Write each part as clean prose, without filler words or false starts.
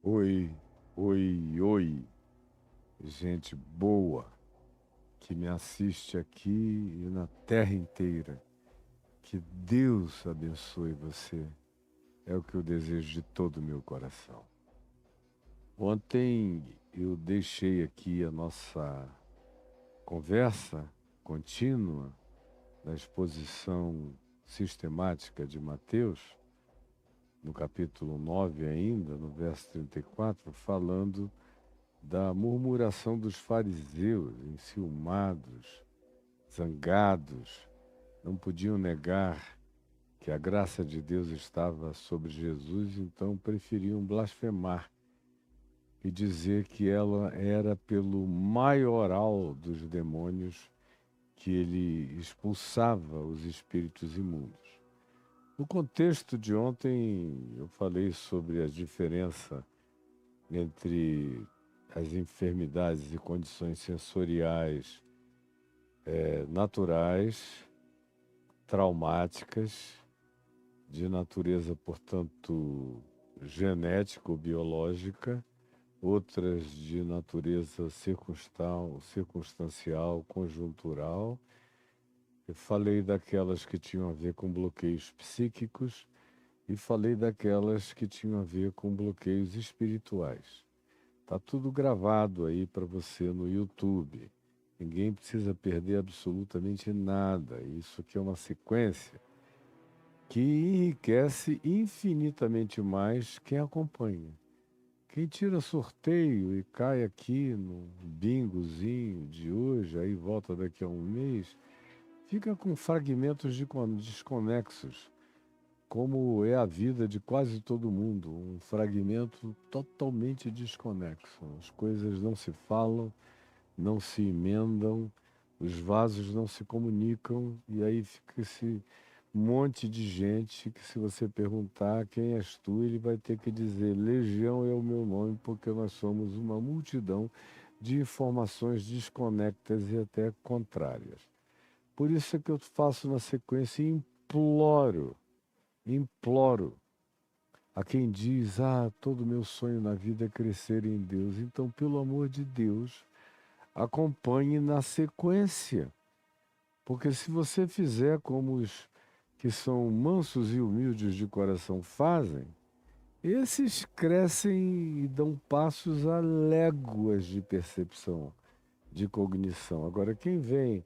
Oi, oi, oi, gente boa que me assiste aqui e na terra inteira. Que Deus abençoe você. É o que eu desejo de todo o meu coração. Ontem eu deixei aqui a nossa conversa contínua da exposição sistemática de Mateus, no capítulo 9 ainda, no verso 34, falando da murmuração dos fariseus, enciumados, zangados, não podiam negar que a graça de Deus estava sobre Jesus, então preferiam blasfemar e dizer que ela era pelo maioral dos demônios que ele expulsava os espíritos imundos. No contexto de ontem, eu falei sobre a diferença entre as enfermidades e condições sensoriais naturais, traumáticas, de natureza, portanto, genética ou biológica, outras de natureza circunstancial, conjuntural. Eu falei daquelas que tinham a ver com bloqueios psíquicos e falei daquelas que tinham a ver com bloqueios espirituais. Tá tudo gravado aí para você no YouTube. Ninguém precisa perder absolutamente nada. Isso aqui é uma sequência que enriquece infinitamente mais quem acompanha. Quem tira sorteio e cai aqui no bingozinho de hoje, aí volta daqui a um mês, fica com fragmentos desconexos, como é a vida de quase todo mundo, um fragmento totalmente desconexo. As coisas não se falam, não se emendam, os vasos não se comunicam, e aí fica esse monte de gente que, se você perguntar quem és tu, ele vai ter que dizer: Legião é o meu nome, porque nós somos uma multidão de informações desconectas e até contrárias. Por isso é que eu faço na sequência e imploro a quem diz: todo meu sonho na vida é crescer em Deus. Então, pelo amor de Deus, acompanhe na sequência. Porque se você fizer como os que são mansos e humildes de coração fazem, esses crescem e dão passos a léguas de percepção, de cognição. Agora, quem vem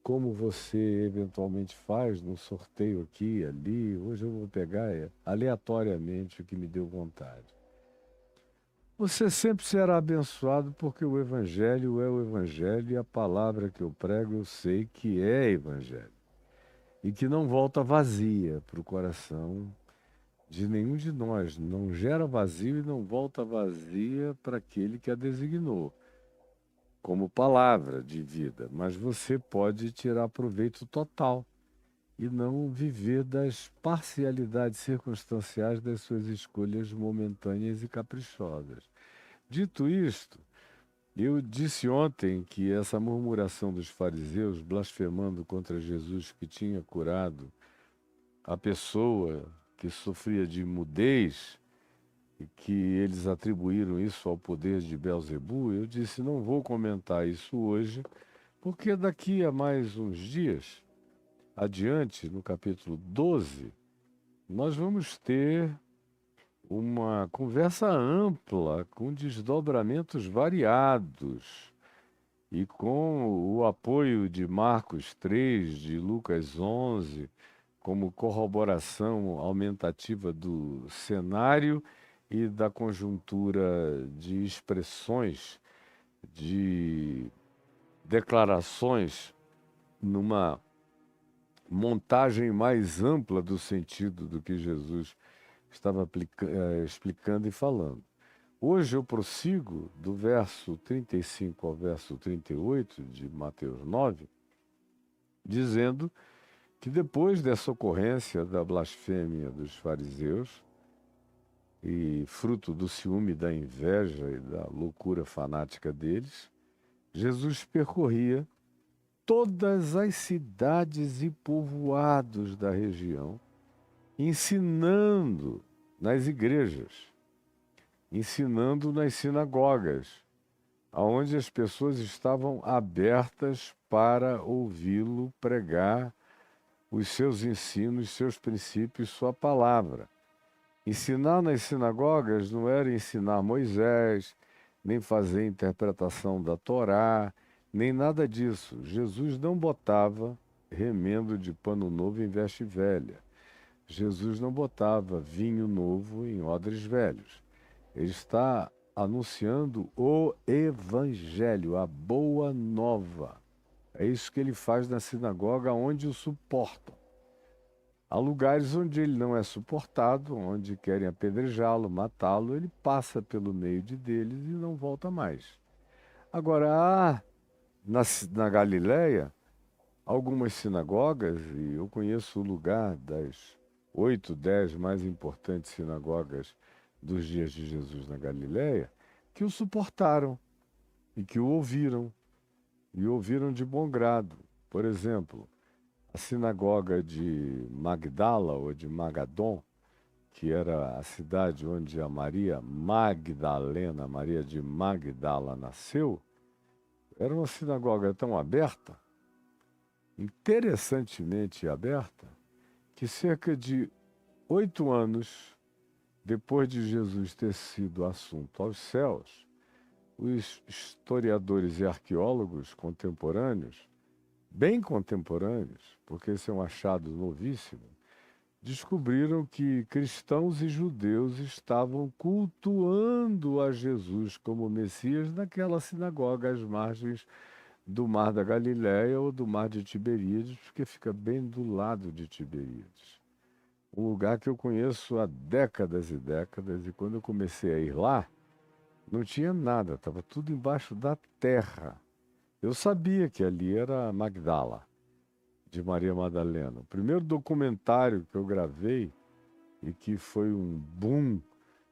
como você eventualmente faz num sorteio aqui, ali, hoje eu vou pegar aleatoriamente o que me deu vontade. Você sempre será abençoado, porque o Evangelho é o Evangelho, e a palavra que eu prego eu sei que é Evangelho. E que não volta vazia para o coração de nenhum de nós. Não gera vazio e não volta vazia para aquele que a designou como palavra de vida. Mas você pode tirar proveito total e não viver das parcialidades circunstanciais das suas escolhas momentâneas e caprichosas. Dito isto, eu disse ontem que essa murmuração dos fariseus, blasfemando contra Jesus que tinha curado a pessoa que sofria de mudez, e que eles atribuíram isso ao poder de Belzebu, eu disse: não vou comentar isso hoje, porque daqui a mais uns dias, adiante, no capítulo 12, nós vamos ter uma conversa ampla, com desdobramentos variados, e com o apoio de Marcos 3, de Lucas 11, como corroboração aumentativa do cenário e da conjuntura de expressões, de declarações, numa montagem mais ampla do sentido do que Jesus estava explicando e falando. Hoje eu prossigo do verso 35 ao verso 38 de Mateus 9, dizendo que depois dessa ocorrência da blasfêmia dos fariseus, e fruto do ciúme, da inveja e da loucura fanática deles, Jesus percorria todas as cidades e povoados da região, ensinando nas igrejas, ensinando nas sinagogas, aonde as pessoas estavam abertas para ouvi-lo pregar os seus ensinos, seus princípios, sua palavra. Ensinar nas sinagogas não era ensinar Moisés, nem fazer interpretação da Torá, nem nada disso. Jesus não botava remendo de pano novo em veste velha. Jesus não botava vinho novo em odres velhos. Ele está anunciando o Evangelho, a boa nova. É isso que ele faz na sinagoga, onde o suportam. Há lugares onde ele não é suportado, onde querem apedrejá-lo, matá-lo, ele passa pelo meio deles e não volta mais. Agora, na Galileia, algumas sinagogas, e eu conheço o lugar das 8, 10 mais importantes sinagogas dos dias de Jesus na Galileia, que o suportaram e que o ouviram, e ouviram de bom grado. Por exemplo, a sinagoga de Magdala, ou de Magadon, que era a cidade onde a Maria Magdalena, Maria de Magdala, nasceu, era uma sinagoga tão aberta, interessantemente aberta, que cerca de 8 anos depois de Jesus ter sido assunto aos céus, os historiadores e arqueólogos contemporâneos, bem contemporâneos, porque esse é um achado novíssimo, descobriram que cristãos e judeus estavam cultuando a Jesus como Messias naquela sinagoga às margens do Mar da Galileia ou do Mar de Tiberíades, porque fica bem do lado de Tiberíades. um lugar que eu conheço há décadas e décadas, e quando eu comecei a ir lá, não tinha nada, estava tudo embaixo da terra. Eu sabia que ali era Magdala, de Maria Madalena. O primeiro documentário que eu gravei e que foi um boom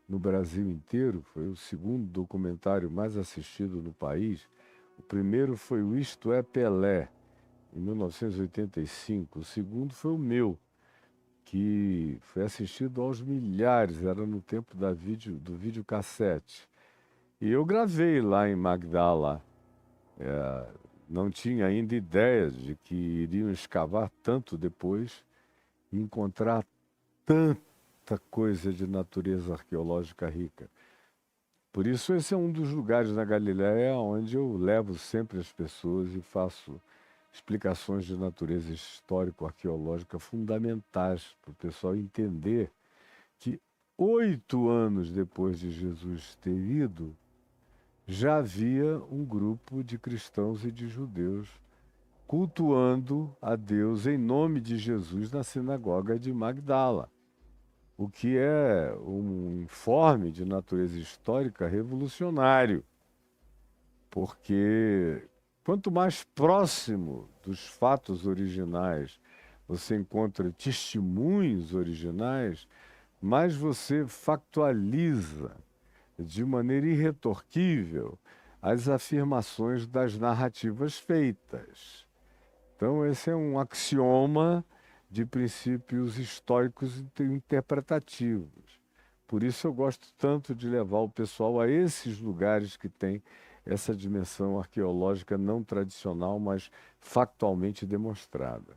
no Brasil inteiro, foi o segundo documentário mais assistido no país. O primeiro foi o Isto é Pelé, em 1985. O segundo foi o meu, que foi assistido aos milhares, era no tempo do videocassete. E eu gravei lá em Magdala. Não tinha ainda ideia de que iriam escavar tanto depois e encontrar tanta coisa de natureza arqueológica rica. Por isso, esse é um dos lugares na Galiléia onde eu levo sempre as pessoas e faço explicações de natureza histórico-arqueológica fundamentais para o pessoal entender que 8 anos depois de Jesus ter ido, já havia um grupo de cristãos e de judeus cultuando a Deus em nome de Jesus na sinagoga de Magdala, o que é um informe de natureza histórica revolucionário, porque quanto mais próximo dos fatos originais você encontra testemunhos originais, mais você factualiza de maneira irretorquível as afirmações das narrativas feitas. Então, esse é um axioma de princípios históricos interpretativos. Por isso, eu gosto tanto de levar o pessoal a esses lugares que têm essa dimensão arqueológica não tradicional, mas factualmente demonstrada.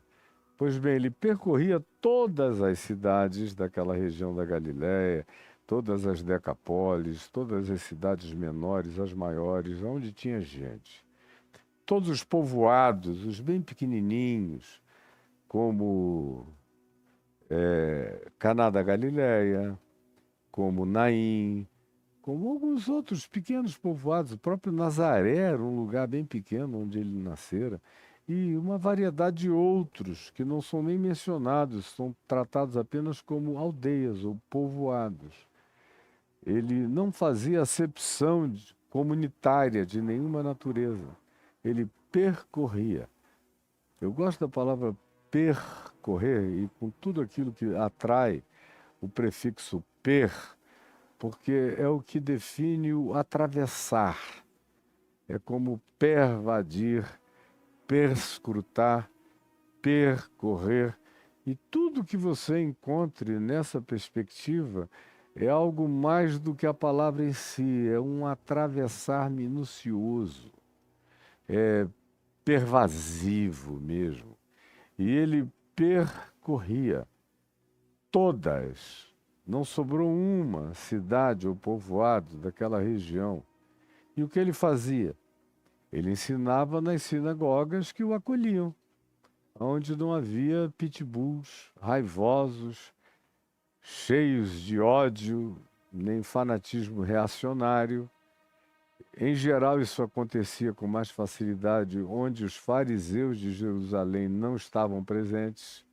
Pois bem, ele percorria todas as cidades daquela região da Galiléia, todas as decapólis, todas as cidades menores, as maiores, onde tinha gente. Todos os povoados, os bem pequenininhos, como Caná da Galiléia, como Naim, como alguns outros pequenos povoados. O próprio Nazaré era um lugar bem pequeno onde ele nascera. E uma variedade de outros que não são nem mencionados, são tratados apenas como aldeias ou povoados. Ele não fazia acepção comunitária de nenhuma natureza. Ele percorria. Eu gosto da palavra percorrer e com tudo aquilo que atrai o prefixo per, porque é o que define o atravessar. É como pervadir, perscrutar, percorrer. E tudo que você encontre nessa perspectiva é algo mais do que a palavra em si, é um atravessar minucioso, é pervasivo mesmo. E ele percorria todas, não sobrou uma cidade ou povoado daquela região. E o que ele fazia? Ele ensinava nas sinagogas que o acolhiam, onde não havia pitbulls raivosos, cheios de ódio, nem fanatismo reacionário. Em geral, isso acontecia com mais facilidade onde os fariseus de Jerusalém não estavam presentes,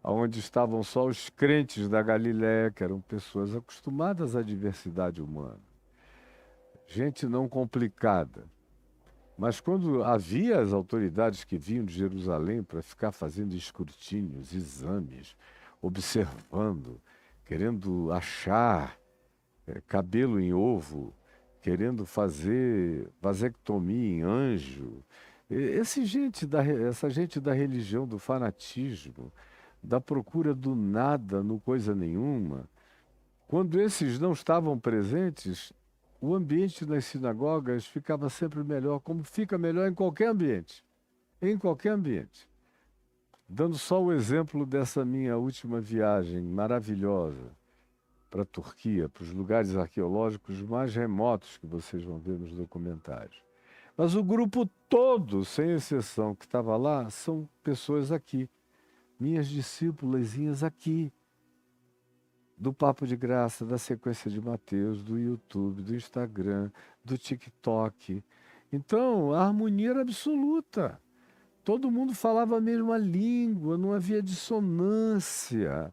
onde estavam só os crentes da Galiléia, que eram pessoas acostumadas à diversidade humana, gente não complicada. Mas quando havia as autoridades que vinham de Jerusalém para ficar fazendo escrutínios, exames, observando, querendo achar cabelo em ovo, querendo fazer vasectomia em anjo, essa gente da religião, do fanatismo, da procura do nada no coisa nenhuma, quando esses não estavam presentes, o ambiente nas sinagogas ficava sempre melhor, como fica melhor em qualquer ambiente. Em qualquer ambiente. Dando só o exemplo dessa minha última viagem maravilhosa para a Turquia, para os lugares arqueológicos mais remotos que vocês vão ver nos documentários. Mas o grupo todo, sem exceção, que estava lá, são pessoas aqui, minhas discípulazinhas aqui, do Papo de Graça, da Sequência de Mateus, do YouTube, do Instagram, do TikTok. Então, a harmonia era absoluta. Todo mundo falava a mesma língua, não havia dissonância.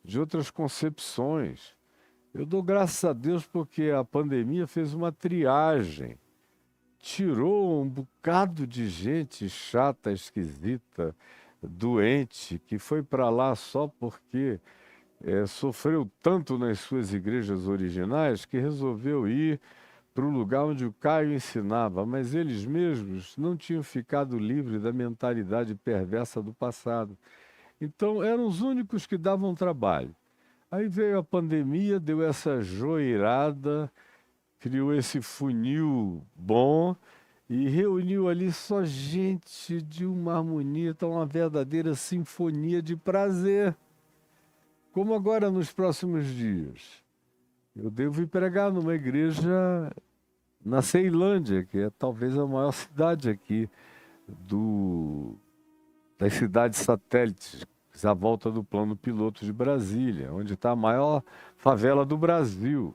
de outras concepções. Eu dou graças a Deus porque a pandemia fez uma triagem, tirou um bocado de gente chata, esquisita, doente, que foi para lá só porque sofreu tanto nas suas igrejas originais que resolveu ir para o lugar onde o Caio ensinava, mas eles mesmos não tinham ficado livres da mentalidade perversa do passado. Então eram os únicos que davam trabalho. Aí veio a pandemia, deu essa joeirada, criou esse funil bom e reuniu ali só gente de uma harmonia, então uma verdadeira sinfonia de prazer. Como agora nos próximos dias. Eu devo ir pregar numa igreja na Ceilândia, que é talvez a maior cidade aqui das cidades satélites, à volta do plano piloto de Brasília, onde está a maior favela do Brasil.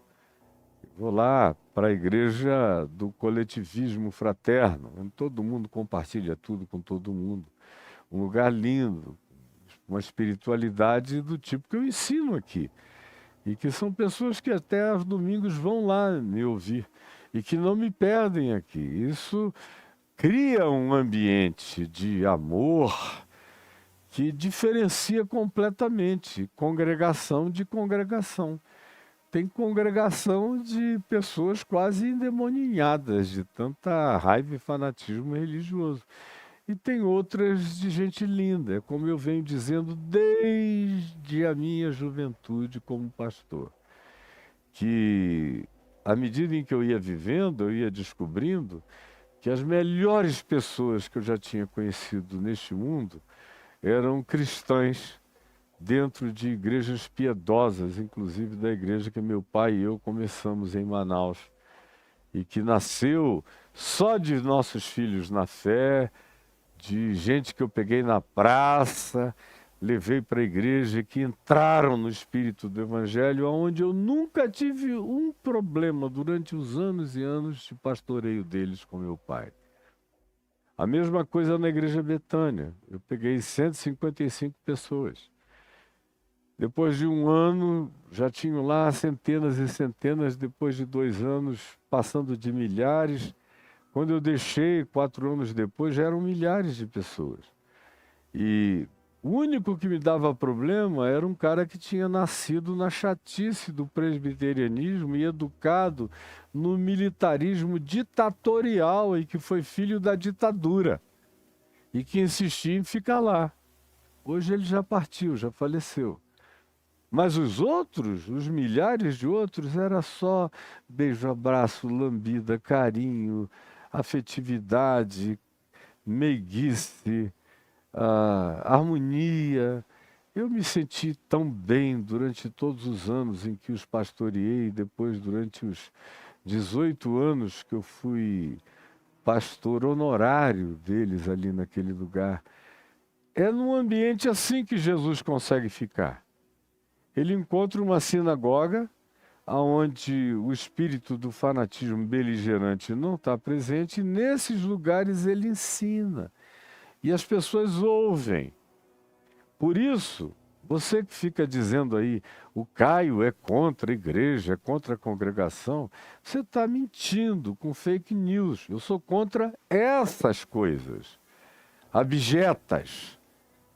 Vou lá para a igreja do coletivismo fraterno, onde todo mundo compartilha tudo com todo mundo. Um lugar lindo, uma espiritualidade do tipo que eu ensino aqui. E que são pessoas que até aos domingos vão lá me ouvir e que não me perdem aqui. Isso cria um ambiente de amor que diferencia completamente congregação de congregação. Tem congregação de pessoas quase endemoninhadas de tanta raiva e fanatismo religioso. E tem outras de gente linda, como eu venho dizendo desde a minha juventude como pastor. Que, à medida em que eu ia vivendo, eu ia descobrindo que as melhores pessoas que eu já tinha conhecido neste mundo eram cristãs dentro de igrejas piedosas, inclusive da igreja que meu pai e eu começamos em Manaus, e que nasceu só de nossos filhos na fé, de gente que eu peguei na praça, levei para a igreja, que entraram no espírito do Evangelho, onde eu nunca tive um problema durante os anos e anos de pastoreio deles com meu pai. A mesma coisa na igreja Betânia. Eu peguei 155 pessoas. Depois de um ano, já tinham lá centenas e centenas, depois de 2 anos, passando de milhares. Quando eu deixei, 4 anos depois, já eram milhares de pessoas. E o único que me dava problema era um cara que tinha nascido na chatice do presbiterianismo e educado no militarismo ditatorial e que foi filho da ditadura e que insistia em ficar lá. Hoje ele já partiu, já faleceu. Mas os outros, os milhares de outros, era só beijo, abraço, lambida, carinho, afetividade, meiguice, harmonia. Eu me senti tão bem durante todos os anos em que os pastoreei, depois durante os 18 anos que eu fui pastor honorário deles ali naquele lugar. É num ambiente assim que Jesus consegue ficar. Ele encontra uma sinagoga onde o espírito do fanatismo beligerante não está presente, e nesses lugares ele ensina. E as pessoas ouvem. Por isso, você que fica dizendo aí, o Caio é contra a igreja, é contra a congregação, você está mentindo com fake news. Eu sou contra essas coisas abjetas,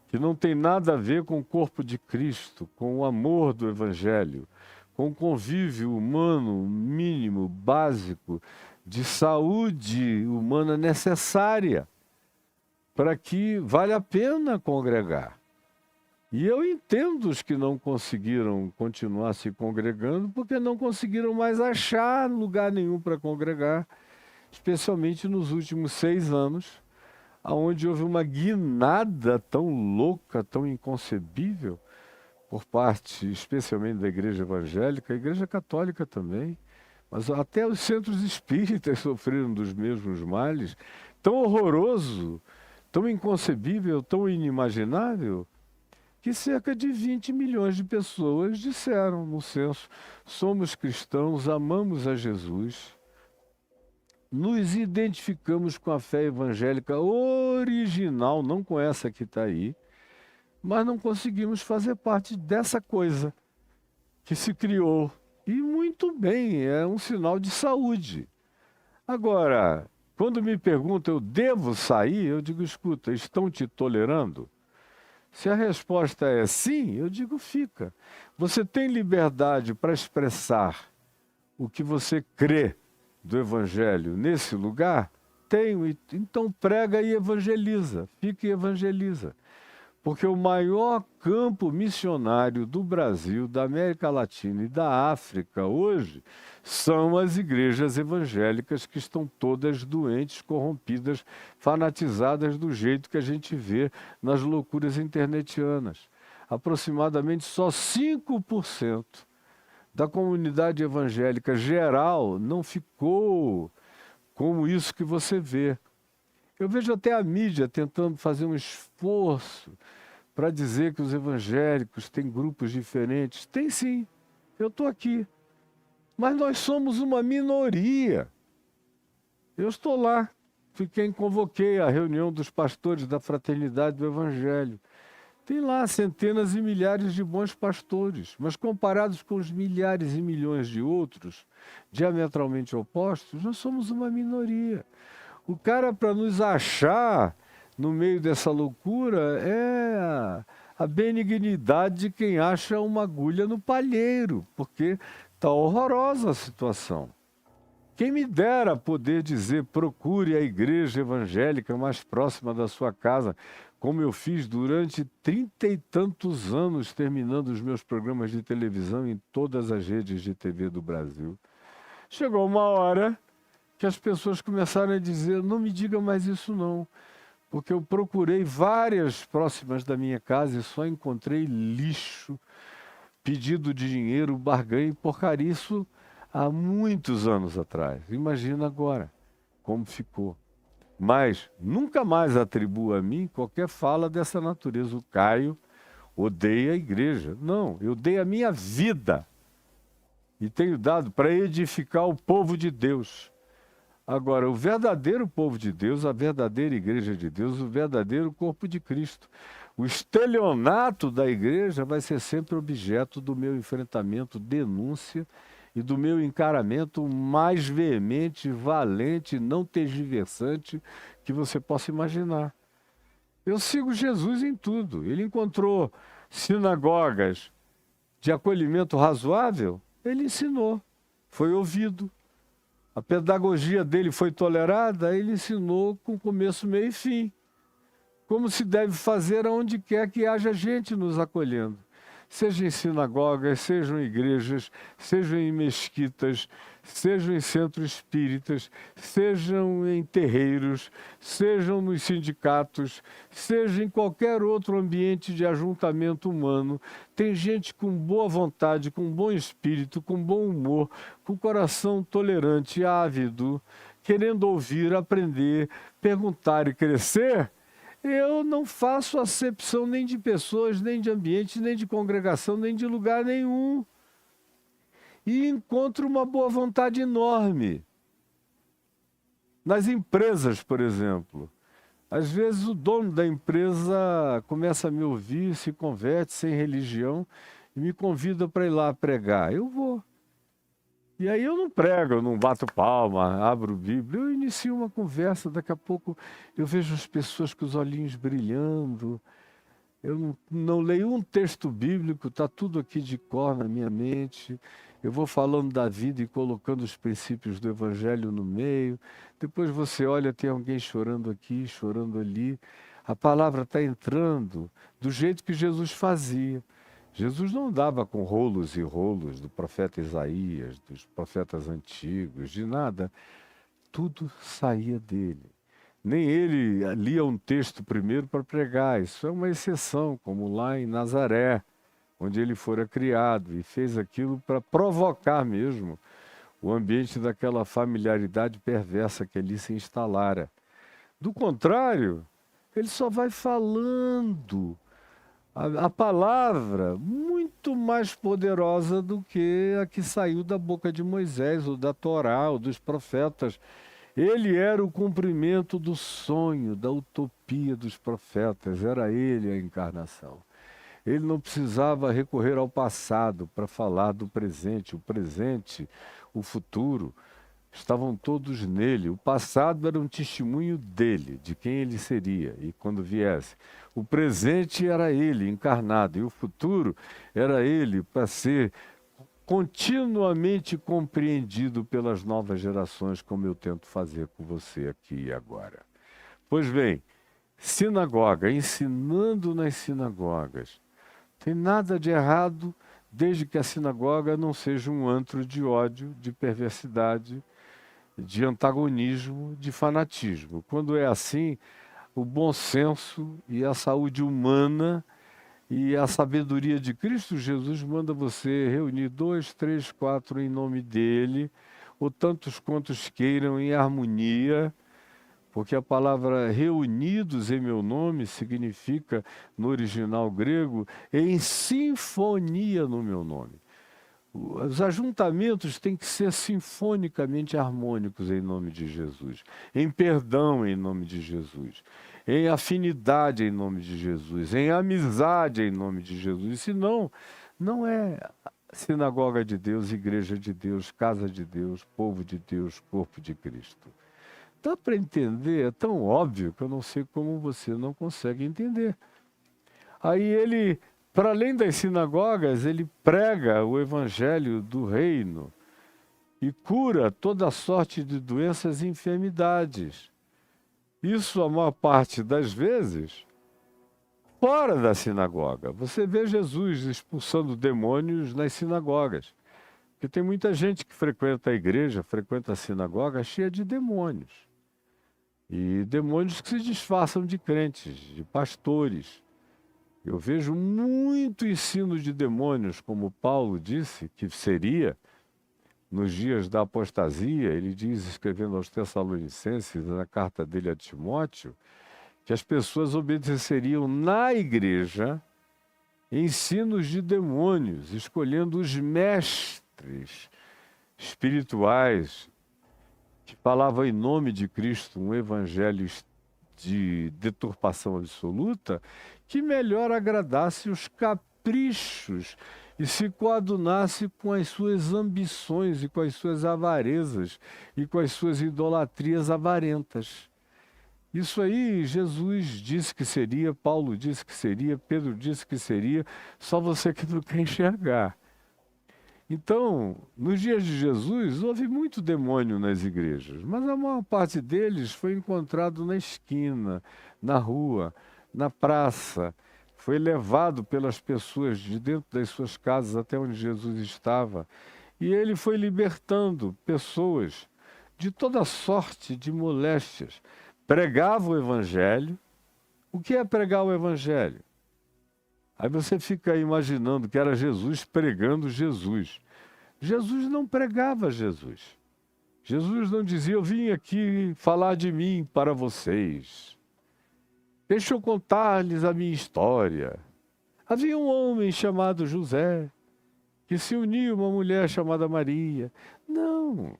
que não tem nada a ver com o corpo de Cristo, com o amor do Evangelho, com o convívio humano mínimo, básico, de saúde humana necessária, para que vale a pena congregar. E eu entendo os que não conseguiram continuar se congregando, porque não conseguiram mais achar lugar nenhum para congregar, especialmente nos últimos 6 anos, onde houve uma guinada tão louca, tão inconcebível, por parte especialmente da igreja evangélica, a igreja católica também, mas até os centros espíritas sofreram dos mesmos males, tão horroroso, tão inconcebível, tão inimaginável, que cerca de 20 milhões de pessoas disseram no censo: somos cristãos, amamos a Jesus, nos identificamos com a fé evangélica original, não com essa que está aí, mas não conseguimos fazer parte dessa coisa que se criou. E muito bem, é um sinal de saúde. Agora, quando me perguntam, eu devo sair? Eu digo, escuta, estão te tolerando? Se a resposta é sim, eu digo, fica. Você tem liberdade para expressar o que você crê do Evangelho nesse lugar? Tenho, então prega e evangeliza, fica e evangeliza. Porque o maior campo missionário do Brasil, da América Latina e da África hoje são as igrejas evangélicas que estão todas doentes, corrompidas, fanatizadas do jeito que a gente vê nas loucuras internetianas. Aproximadamente só 5% da comunidade evangélica geral não ficou como isso que você vê. Eu vejo até a mídia tentando fazer um esforço para dizer que os evangélicos têm grupos diferentes. Tem sim, eu estou aqui. Mas nós somos uma minoria. Eu estou lá, convoquei a reunião dos pastores da Fraternidade do Evangelho. Tem lá centenas e milhares de bons pastores, mas comparados com os milhares e milhões de outros, diametralmente opostos, nós somos uma minoria. O cara, para nos achar no meio dessa loucura, é a benignidade de quem acha uma agulha no palheiro, porque está horrorosa a situação. Quem me dera poder dizer, procure a igreja evangélica mais próxima da sua casa, como eu fiz durante 30 e tantos anos, terminando os meus programas de televisão em todas as redes de TV do Brasil. Chegou uma hora que as pessoas começaram a dizer, não me diga mais isso não, porque eu procurei várias próximas da minha casa e só encontrei lixo, pedido de dinheiro, barganha e porcaria, isso há muitos anos atrás. Imagina agora como ficou. Mas nunca mais atribuo a mim qualquer fala dessa natureza. O Caio odeia a igreja. Não, eu dei a minha vida e tenho dado para edificar o povo de Deus. Agora, o verdadeiro povo de Deus, a verdadeira igreja de Deus, o verdadeiro corpo de Cristo. O estelionato da igreja vai ser sempre objeto do meu enfrentamento, denúncia e do meu encaramento mais veemente, valente, não tergiversante que você possa imaginar. Eu sigo Jesus em tudo. Ele encontrou sinagogas de acolhimento razoável, ele ensinou, foi ouvido. A pedagogia dele foi tolerada, ele ensinou com começo, meio e fim. Como se deve fazer aonde quer que haja gente nos acolhendo. Seja em sinagogas, sejam em igrejas, sejam em mesquitas, sejam em centros espíritas, sejam em terreiros, sejam nos sindicatos, seja em qualquer outro ambiente de ajuntamento humano. Tem gente com boa vontade, com bom espírito, com bom humor, com coração tolerante, ávido, querendo ouvir, aprender, perguntar e crescer. Eu não faço acepção nem de pessoas, nem de ambiente, nem de congregação, nem de lugar nenhum. E encontro uma boa vontade enorme. Nas empresas, por exemplo. Às vezes o dono da empresa começa a me ouvir, se converte sem religião e me convida para ir lá pregar. Eu vou. E aí eu não prego, eu não bato palma, abro Bíblia, eu inicio uma conversa, daqui a pouco eu vejo as pessoas com os olhinhos brilhando, eu não leio um texto bíblico, está tudo aqui de cor na minha mente, eu vou falando da vida e colocando os princípios do Evangelho no meio, depois você olha, tem alguém chorando aqui, chorando ali, a palavra está entrando do jeito que Jesus fazia. Jesus não andava com rolos e rolos do profeta Isaías, dos profetas antigos, de nada. Tudo saía dele. Nem ele lia um texto primeiro para pregar. Isso é uma exceção, como lá em Nazaré, onde ele fora criado e fez aquilo para provocar mesmo o ambiente daquela familiaridade perversa que ali se instalara. Do contrário, ele só vai falando. A palavra muito mais poderosa do que a que saiu da boca de Moisés, ou da Torá, ou dos profetas. Ele era o cumprimento do sonho, da utopia dos profetas, era ele a encarnação. Ele não precisava recorrer ao passado para falar do presente. O presente, o futuro, estavam todos nele. O passado era um testemunho dele, de quem ele seria e quando viesse. O presente era ele encarnado e o futuro era ele para ser continuamente compreendido pelas novas gerações, como eu tento fazer com você aqui e agora. Pois bem, sinagoga, ensinando nas sinagogas. Tem nada de errado, desde que a sinagoga não seja um antro de ódio, de perversidade, de antagonismo, de fanatismo. Quando é assim, o bom senso e a saúde humana e a sabedoria de Cristo Jesus manda você reunir 2, 3, 4 em nome dele, ou tantos quantos queiram em harmonia, porque a palavra reunidos em meu nome significa, no original grego, em sinfonia no meu nome. Os ajuntamentos têm que ser sinfonicamente harmônicos em nome de Jesus, em perdão em nome de Jesus, em afinidade em nome de Jesus, em amizade em nome de Jesus. Senão, não é sinagoga de Deus, igreja de Deus, casa de Deus, povo de Deus, corpo de Cristo. Dá para entender, é tão óbvio que eu não sei como você não consegue entender. Aí ele, para além das sinagogas, ele prega o evangelho do reino e cura toda sorte de doenças e enfermidades. Isso, a maior parte das vezes, fora da sinagoga. Você vê Jesus expulsando demônios nas sinagogas. Porque tem muita gente que frequenta a igreja, frequenta a sinagoga cheia de demônios. E demônios que se disfarçam de crentes, de pastores. Eu vejo muito ensino de demônios, como Paulo disse que seria nos dias da apostasia. Ele diz, escrevendo aos Tessalonicenses, na carta dele a Timóteo, que as pessoas obedeceriam na igreja ensinos de demônios, escolhendo os mestres espirituais que falavam em nome de Cristo um evangelho de deturpação absoluta, que melhor agradasse os caprichos e se coadunasse com as suas ambições e com as suas avarezas e com as suas idolatrias avarentas. Isso aí Jesus disse que seria, Paulo disse que seria, Pedro disse que seria, só você que não quer enxergar. Então, nos dias de Jesus, houve muito demônio nas igrejas, mas a maior parte deles foi encontrado na esquina, na rua, na praça. Foi levado pelas pessoas de dentro das suas casas até onde Jesus estava. E ele foi libertando pessoas de toda sorte de moléstias. Pregava o evangelho. O que é pregar o evangelho? Aí você fica imaginando que era Jesus pregando Jesus. Jesus não pregava Jesus. Jesus não dizia, eu vim aqui falar de mim para vocês. Deixa eu contar-lhes a minha história. Havia um homem chamado José, que se uniu a uma mulher chamada Maria. Não.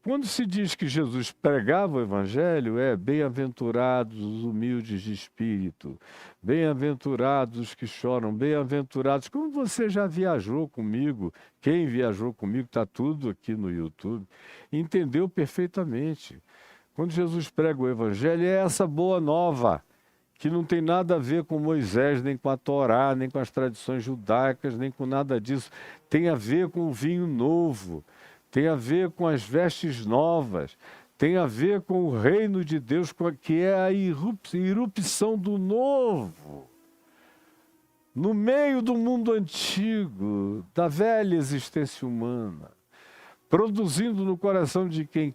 Quando se diz que Jesus pregava o evangelho, é bem-aventurados os humildes de espírito, bem-aventurados os que choram, bem-aventurados. Como você já viajou comigo, quem viajou comigo, está tudo aqui no YouTube, entendeu perfeitamente. Quando Jesus prega o evangelho, é essa boa nova, que não tem nada a ver com Moisés, nem com a Torá, nem com as tradições judaicas, nem com nada disso. Tem a ver com o vinho novo. Tem a ver com as vestes novas, tem a ver com o reino de Deus, que é a irrupção do novo. No meio do mundo antigo, da velha existência humana, produzindo no coração de quem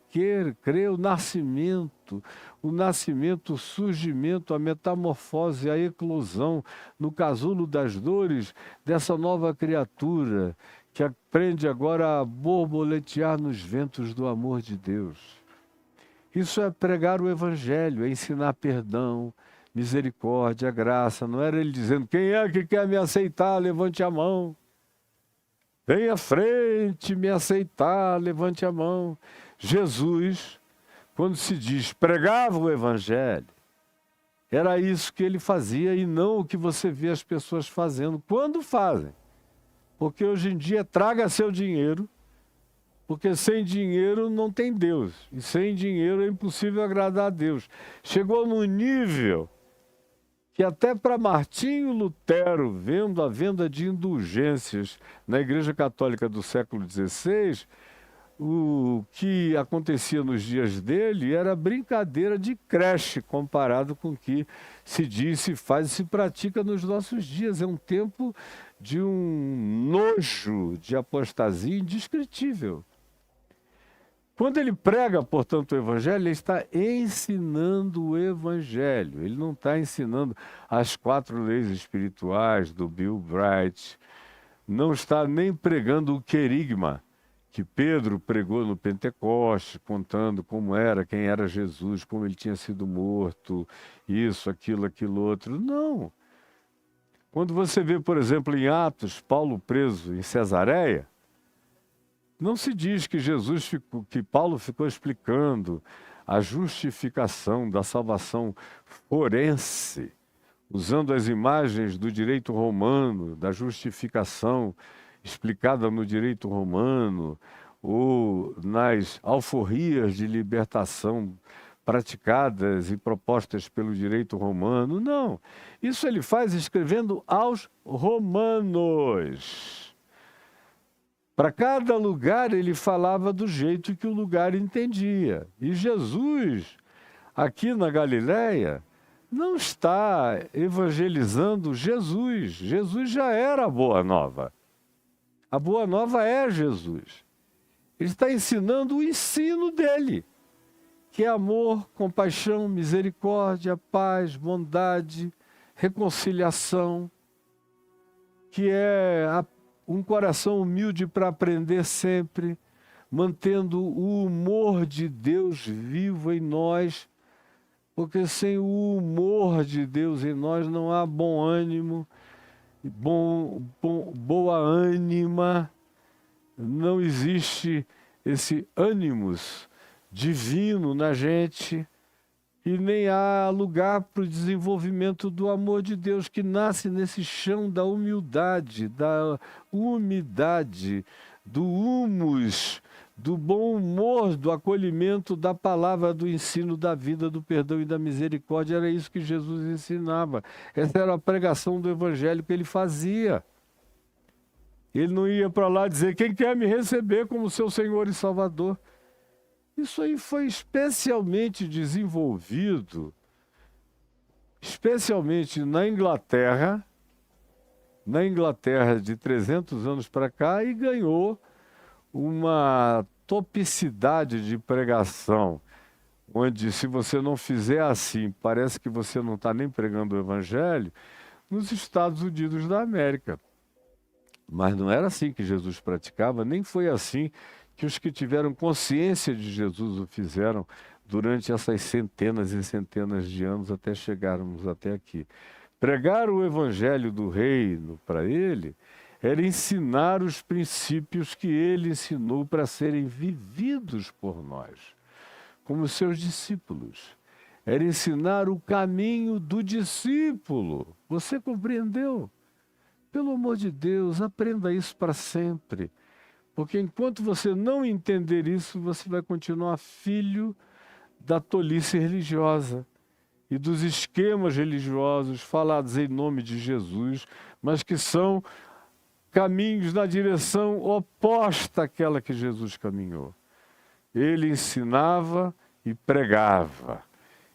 crê o nascimento, o surgimento, a metamorfose, a eclosão, no casulo das dores, dessa nova criatura, que aprende agora a borboletear nos ventos do amor de Deus. Isso é pregar o evangelho, é ensinar perdão, misericórdia, graça. Não era ele dizendo, quem é que quer me aceitar, levante a mão. Vem à frente me aceitar, levante a mão. Jesus, quando se diz pregava o evangelho, Era isso que ele fazia e não o que você vê as pessoas fazendo quando fazem. Porque hoje em dia traga seu dinheiro, porque sem dinheiro não tem Deus. E sem dinheiro é impossível agradar a Deus. Chegou num nível que até para Martinho Lutero, vendo a venda de indulgências na Igreja Católica do século XVI, o que acontecia nos dias dele era brincadeira de creche comparado com o que se diz, se faz e se pratica nos nossos dias. É um tempo de um nojo de apostasia indescritível. Quando ele prega, portanto, o Evangelho, ele está ensinando o Evangelho. Ele não está ensinando as 4 leis espirituais do Bill Bright. Não está nem pregando o querigma que Pedro pregou no Pentecoste, contando como era, quem era Jesus, como ele tinha sido morto, isso, aquilo, outro. Não. Quando você vê, por exemplo, em Atos, Paulo preso em Cesareia, não se diz que Paulo ficou explicando a justificação da salvação forense, usando as imagens do direito romano, da justificação explicada no direito romano, ou nas alforrias de libertação praticadas e propostas pelo direito romano. Não, isso ele faz escrevendo aos romanos. Para cada lugar ele falava do jeito que o lugar entendia. E Jesus, aqui na Galileia, não está evangelizando Jesus. Jesus já era a Boa Nova. A Boa Nova é Jesus. Ele está ensinando o ensino dele, que é amor, compaixão, misericórdia, paz, bondade, reconciliação, que é um coração humilde para aprender sempre, mantendo o humor de Deus vivo em nós, porque sem o humor de Deus em nós não há bom ânimo, boa ânima, não existe esse ânimos divino na gente, e nem há lugar para o desenvolvimento do amor de Deus, que nasce nesse chão da humildade, da umidade, do humus, do bom humor, do acolhimento da palavra, do ensino, da vida, do perdão e da misericórdia. Era isso que Jesus ensinava. Essa era a pregação do Evangelho que ele fazia. Ele não ia para lá dizer: quem quer me receber como seu Senhor e Salvador? Isso aí foi especialmente desenvolvido, especialmente na Inglaterra de 300 anos para cá, e ganhou uma topicidade de pregação, onde, se você não fizer assim, parece que você não está nem pregando o Evangelho, nos Estados Unidos da América. Mas não era assim que Jesus praticava, nem foi assim que os que tiveram consciência de Jesus o fizeram durante essas centenas e centenas de anos até chegarmos até aqui. Pregar o Evangelho do Reino para ele era ensinar os princípios que ele ensinou para serem vividos por nós, como seus discípulos. Era ensinar o caminho do discípulo. Você compreendeu? Pelo amor de Deus, aprenda isso para sempre. Porque enquanto você não entender isso, você vai continuar filho da tolice religiosa e dos esquemas religiosos falados em nome de Jesus, mas que são caminhos na direção oposta àquela que Jesus caminhou. Ele ensinava e pregava.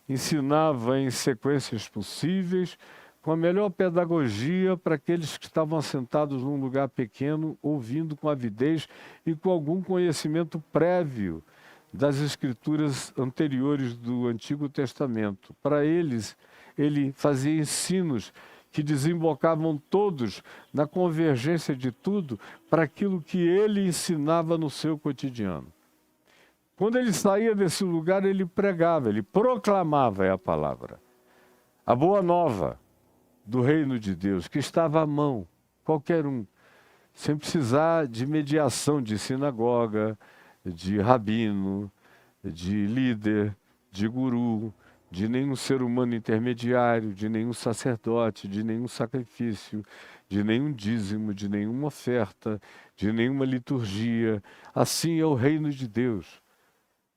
Ensinava em sequências possíveis, com a melhor pedagogia para aqueles que estavam assentados num lugar pequeno, ouvindo com avidez e com algum conhecimento prévio das escrituras anteriores do Antigo Testamento. Para eles, ele fazia ensinos que desembocavam todos na convergência de tudo para aquilo que ele ensinava no seu cotidiano. Quando ele saía desse lugar, ele pregava, ele proclamava a palavra. A boa nova do reino de Deus, que estava à mão, qualquer um, sem precisar de mediação de sinagoga, de rabino, de líder, de guru, de nenhum ser humano intermediário, de nenhum sacerdote, de nenhum sacrifício, de nenhum dízimo, de nenhuma oferta, de nenhuma liturgia. Assim é o reino de Deus,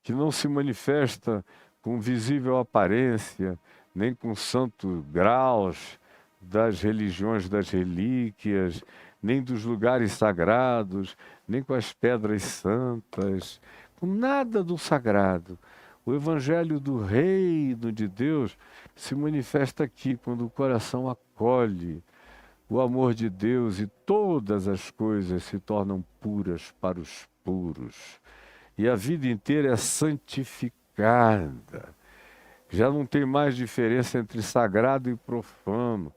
que não se manifesta com visível aparência, nem com santos graus das religiões das relíquias, nem dos lugares sagrados, nem com as pedras santas, com nada do sagrado. O evangelho do reino de Deus se manifesta aqui, quando o coração acolhe o amor de Deus e todas as coisas se tornam puras para os puros. E a vida inteira é santificada. Já não tem mais diferença entre sagrado e profano,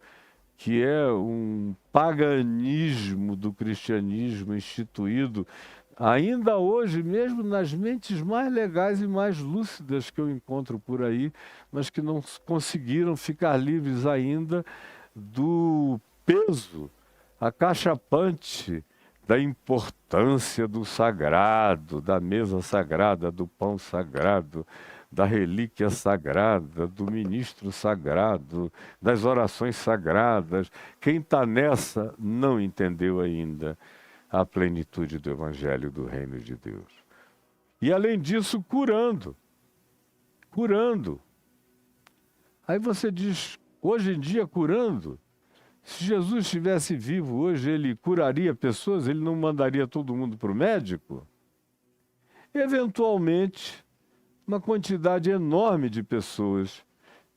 que é um paganismo do cristianismo instituído ainda hoje, mesmo nas mentes mais legais e mais lúcidas que eu encontro por aí, mas que não conseguiram ficar livres ainda do peso acachapante da importância do sagrado, da mesa sagrada, do pão sagrado, da relíquia sagrada, do ministro sagrado, das orações sagradas. Quem está nessa não entendeu ainda a plenitude do Evangelho do Reino de Deus. E além disso, curando. Aí você diz, hoje em dia curando? Se Jesus estivesse vivo hoje, ele curaria pessoas? Ele não mandaria todo mundo para o médico? Eventualmente, uma quantidade enorme de pessoas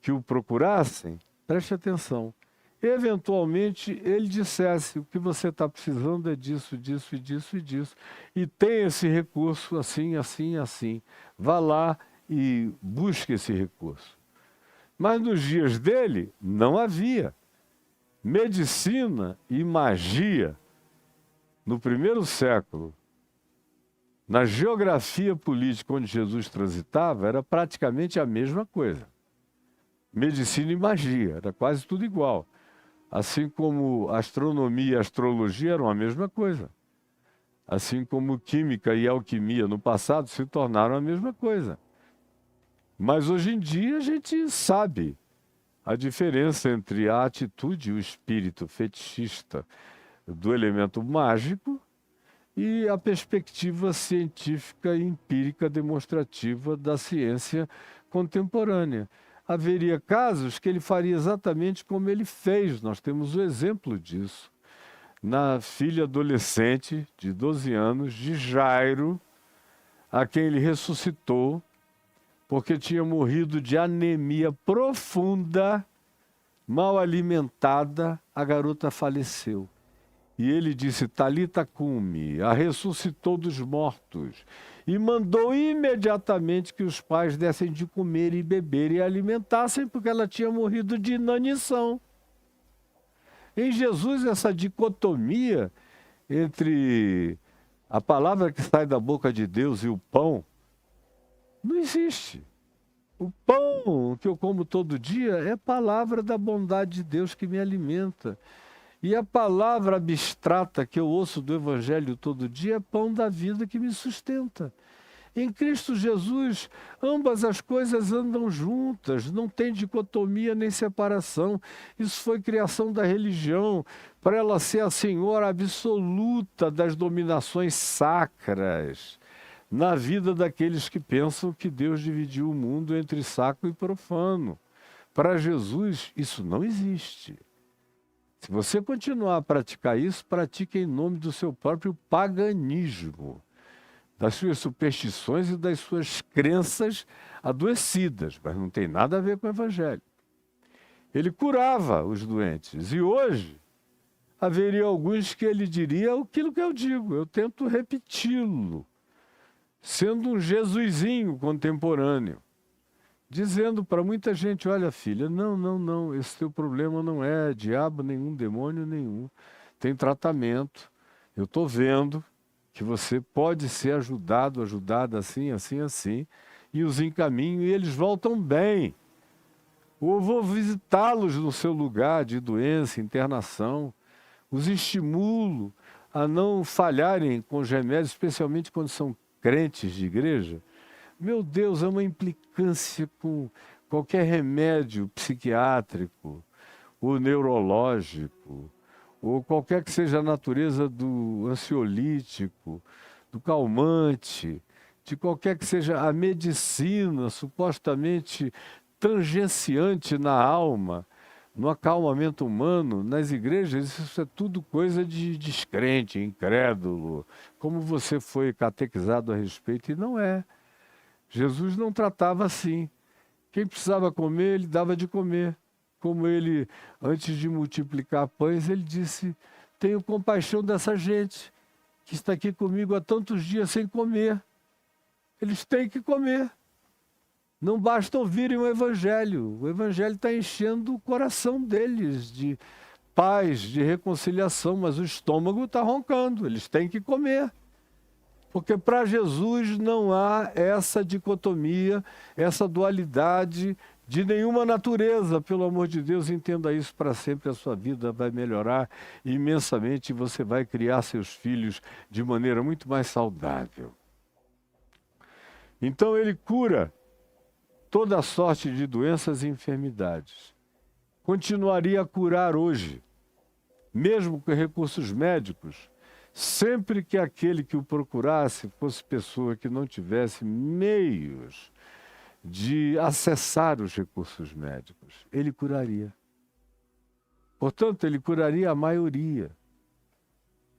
que o procurassem, preste atenção, eventualmente ele dissesse, o que você está precisando é disso, disso e disso e disso, e tem esse recurso assim, assim, assim. Vá lá e busque esse recurso. Mas nos dias dele, não havia. Medicina e magia, no primeiro século, na geografia política onde Jesus transitava, era praticamente a mesma coisa. Medicina e magia, era quase tudo igual. Assim como astronomia e astrologia eram a mesma coisa. Assim como química e alquimia no passado se tornaram a mesma coisa. Mas hoje em dia a gente sabe a diferença entre a atitude e o espírito fetichista do elemento mágico e a perspectiva científica e empírica demonstrativa da ciência contemporânea. Haveria casos que ele faria exatamente como ele fez, nós temos o exemplo disso, na filha adolescente de 12 anos, de Jairo, a quem ele ressuscitou, porque tinha morrido de anemia profunda, mal alimentada, a garota faleceu. E ele disse, Talita cumi, a ressuscitou dos mortos, e mandou imediatamente que os pais dessem de comer e beber e alimentassem, porque ela tinha morrido de inanição. Em Jesus, essa dicotomia entre a palavra que sai da boca de Deus e o pão, não existe. O pão que eu como todo dia é a palavra da bondade de Deus que me alimenta. E a palavra abstrata que eu ouço do Evangelho todo dia é pão da vida que me sustenta. Em Cristo Jesus, ambas as coisas andam juntas, não tem dicotomia nem separação. Isso foi criação da religião, para ela ser a senhora absoluta das dominações sacras na vida daqueles que pensam que Deus dividiu o mundo entre sacro e profano. Para Jesus, isso não existe. Se você continuar a praticar isso, pratique em nome do seu próprio paganismo, das suas superstições e das suas crenças adoecidas, mas não tem nada a ver com o Evangelho. Ele curava os doentes, e hoje haveria alguns que ele diria aquilo que eu digo, eu tento repeti-lo, sendo um Jesusinho contemporâneo, dizendo para muita gente, olha filha, não, esse teu problema não é diabo nenhum, demônio nenhum, tem tratamento, eu estou vendo que você pode ser ajudado, ajudada assim, assim, assim, e os encaminho e eles voltam bem. Ou vou visitá-los no seu lugar de doença, internação, os estimulo a não falharem com os remédios, especialmente quando são crentes de igreja. Meu Deus, é uma implicância com qualquer remédio psiquiátrico, ou neurológico, ou qualquer que seja a natureza do ansiolítico, do calmante, de qualquer que seja a medicina supostamente tangenciante na alma, no acalmamento humano, nas igrejas, isso é tudo coisa de descrente, incrédulo, como você foi catequizado a respeito, e não é. Jesus não tratava assim. Quem precisava comer, ele dava de comer. Como ele, antes de multiplicar pães, ele disse: tenho compaixão dessa gente que está aqui comigo há tantos dias sem comer. Eles têm que comer. Não basta ouvirem o Evangelho. O Evangelho está enchendo o coração deles de paz, de reconciliação, mas o estômago está roncando. Eles têm que comer. Porque para Jesus não há essa dicotomia, essa dualidade de nenhuma natureza. Pelo amor de Deus, entenda isso para sempre. A sua vida vai melhorar imensamente e você vai criar seus filhos de maneira muito mais saudável. Então ele cura toda sorte de doenças e enfermidades. Continuaria a curar hoje, mesmo com recursos médicos, sempre que aquele que o procurasse fosse pessoa que não tivesse meios de acessar os recursos médicos. Ele curaria. Portanto, ele curaria a maioria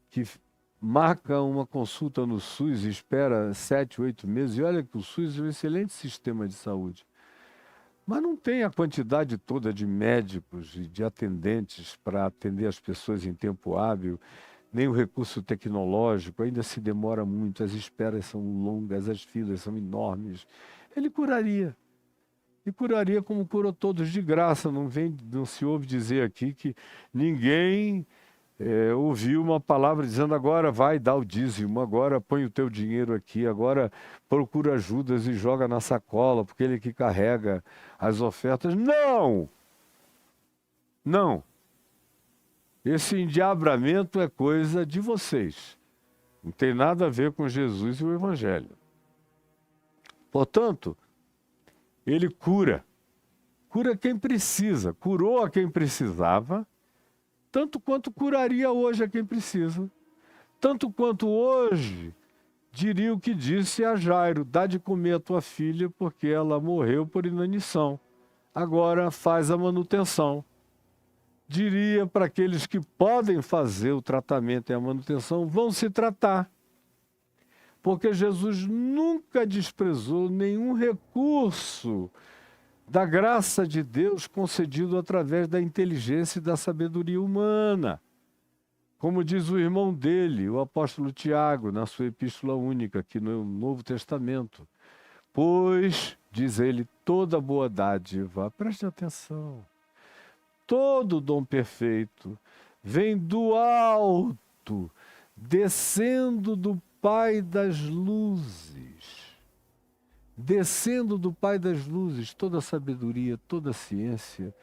que marca uma consulta no SUS e espera 7, 8 meses. E olha que o SUS é um excelente sistema de saúde. Mas não tem a quantidade toda de médicos e de atendentes para atender as pessoas em tempo hábil, nem o recurso tecnológico, ainda se demora muito, as esperas são longas, as filas são enormes. Ele curaria. E curaria como curou todos de graça. Não se ouve dizer aqui que ninguém ouviu uma palavra dizendo: agora vai dar o dízimo, agora põe o teu dinheiro aqui, agora procura Judas e joga na sacola, porque ele que carrega as ofertas. Não! Não! Esse endiabramento é coisa de vocês. Não tem nada a ver com Jesus e o Evangelho. Portanto, ele cura. Cura quem precisa. Curou a quem precisava, tanto quanto curaria hoje a quem precisa. Tanto quanto hoje diria o que disse a Jairo: dá de comer a tua filha porque ela morreu por inanição. Agora faz a manutenção. Diria para aqueles que podem fazer o tratamento e a manutenção: vão se tratar. Porque Jesus nunca desprezou nenhum recurso da graça de Deus concedido através da inteligência e da sabedoria humana. Como diz o irmão dele, o apóstolo Tiago, na sua epístola única, aqui no Novo Testamento. Pois, diz ele, toda boa dádiva, preste atenção, todo dom perfeito vem do alto, descendo do Pai das luzes. Descendo do Pai das luzes, toda a sabedoria, toda a ciência,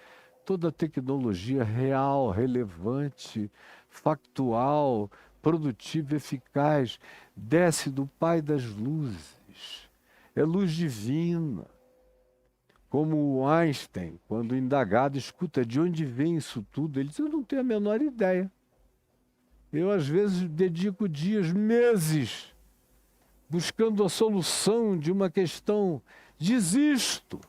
toda a tecnologia real, relevante, factual, produtiva, eficaz, desce do Pai das luzes. É luz divina. Como o Einstein, quando indagado, escuta de onde vem isso tudo, ele diz: eu não tenho a menor ideia. Eu, às vezes, dedico dias, meses, buscando a solução de uma questão. Desisto.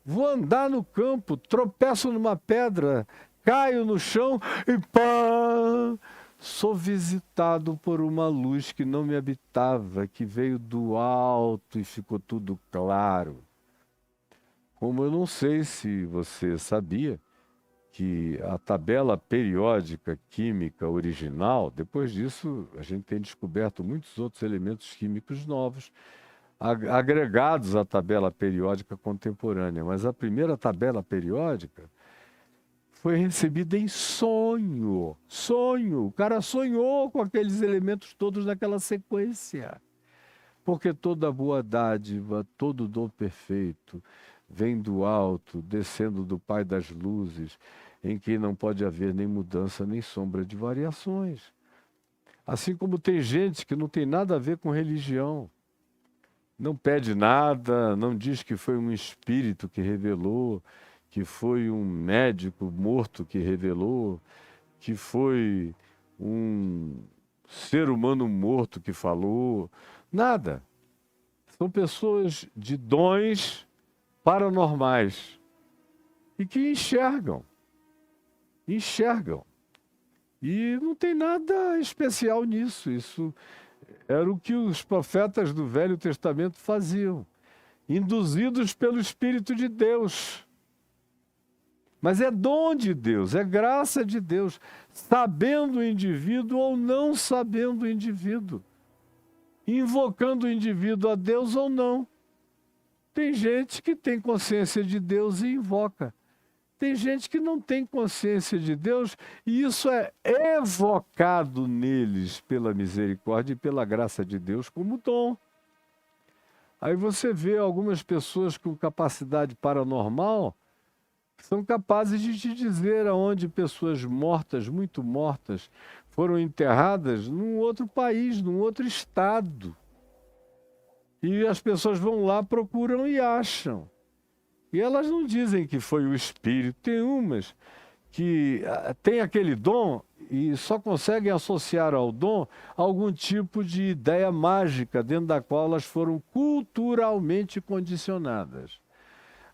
Vou andar no campo, tropeço numa pedra, caio no chão e pá! Sou visitado por uma luz que não me habitava, que veio do alto e ficou tudo claro. Como eu não sei se você sabia que a tabela periódica química original, depois disso a gente tem descoberto muitos outros elementos químicos novos, agregados à tabela periódica contemporânea. Mas a primeira tabela periódica foi recebida em sonho. Sonho. O cara sonhou com aqueles elementos todos naquela sequência. Porque toda boa dádiva, todo dom perfeito, vem do alto, descendo do Pai das luzes, em que não pode haver nem mudança, nem sombra de variações. Assim como tem gente que não tem nada a ver com religião, não pede nada, não diz que foi um espírito que revelou, que foi um médico morto que revelou, que foi um ser humano morto que falou. Nada. São pessoas de dons paranormais e que enxergam. Enxergam. E não tem nada especial nisso. Isso era o que os profetas do Velho Testamento faziam, induzidos pelo Espírito de Deus. Mas é dom de Deus, é graça de Deus, sabendo o indivíduo ou não sabendo o indivíduo, invocando o indivíduo a Deus ou não. Tem gente que tem consciência de Deus e invoca. Tem gente que não tem consciência de Deus e isso é evocado neles pela misericórdia e pela graça de Deus como dom. Aí você vê algumas pessoas com capacidade paranormal que são capazes de te dizer aonde pessoas mortas, muito mortas, foram enterradas num outro país, num outro estado. E as pessoas vão lá, procuram e acham. E elas não dizem que foi o espírito. Tem umas que têm aquele dom e só conseguem associar ao dom algum tipo de ideia mágica dentro da qual elas foram culturalmente condicionadas.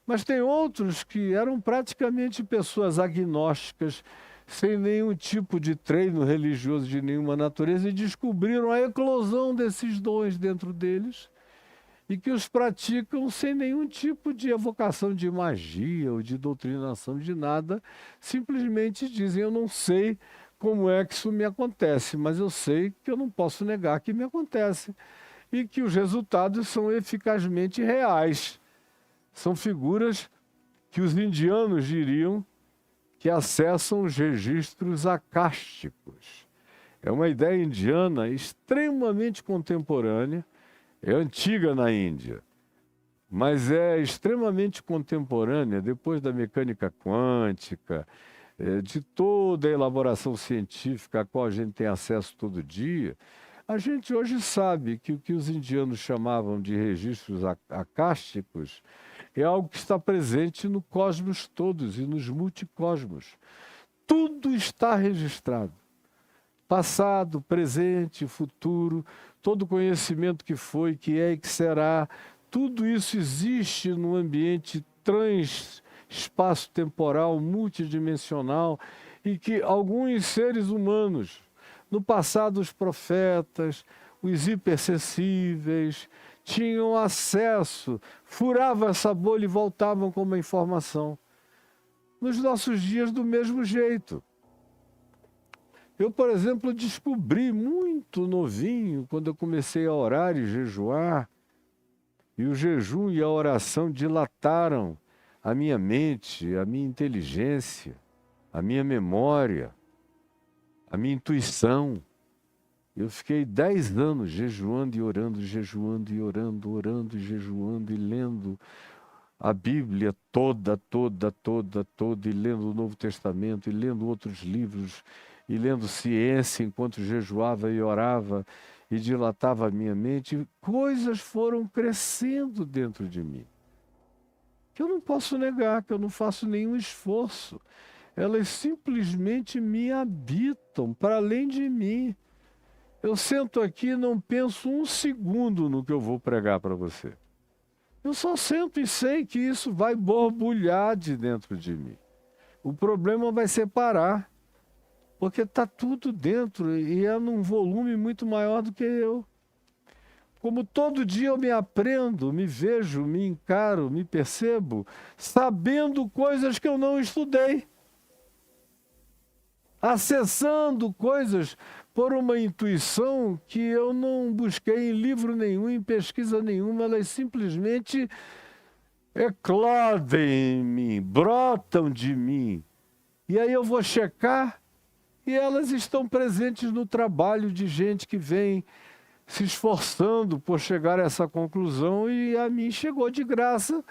Mas tem outros que eram praticamente pessoas agnósticas, sem nenhum tipo de treino religioso de nenhuma natureza e descobriram a eclosão desses dons dentro deles e que os praticam sem nenhum tipo de evocação de magia ou de doutrinação de nada, simplesmente dizem, eu não sei como é que isso me acontece, mas eu sei que eu não posso negar que me acontece e que os resultados são eficazmente reais. São figuras que os indianos diriam que acessam os registros acásticos. É uma ideia indiana extremamente contemporânea, é antiga na Índia, mas é extremamente contemporânea depois da mecânica quântica, de toda a elaboração científica a qual a gente tem acesso todo dia. A gente hoje sabe que o que os indianos chamavam de registros acásticos é algo que está presente no cosmos todos e nos multicosmos. Tudo está registrado. Passado, presente, futuro, todo conhecimento que foi, que é e que será, tudo isso existe no ambiente espaço-temporal, multidimensional, e que alguns seres humanos, no passado os profetas, os hipersensíveis, tinham acesso, furavam essa bolha e voltavam com uma informação. Nos nossos dias, do mesmo jeito. Eu, por exemplo, descobri muito novinho, quando eu comecei a orar e jejuar, e o jejum e a oração dilataram a minha mente, a minha inteligência, a minha memória, a minha intuição. Eu fiquei 10 anos jejuando e orando, jejuando e orando, orando e jejuando e lendo a Bíblia toda, e lendo o Novo Testamento, e lendo outros livros, e lendo ciência enquanto jejuava e orava e dilatava a minha mente. E coisas foram crescendo dentro de mim, que eu não posso negar, que eu não faço nenhum esforço. Elas simplesmente me habitam para além de mim. Eu sento aqui e não penso um segundo no que eu vou pregar para você. Eu só sento e sei que isso vai borbulhar de dentro de mim. O problema vai ser parar, porque está tudo dentro e é num volume muito maior do que eu. Como todo dia eu me aprendo, me vejo, me encaro, me percebo, sabendo coisas que eu não estudei. Acessando coisas por uma intuição que eu não busquei em livro nenhum, em pesquisa nenhuma, elas simplesmente eclodem em mim, brotam de mim. E aí eu vou checar e elas estão presentes no trabalho de gente que vem se esforçando por chegar a essa conclusão e a mim chegou de graça,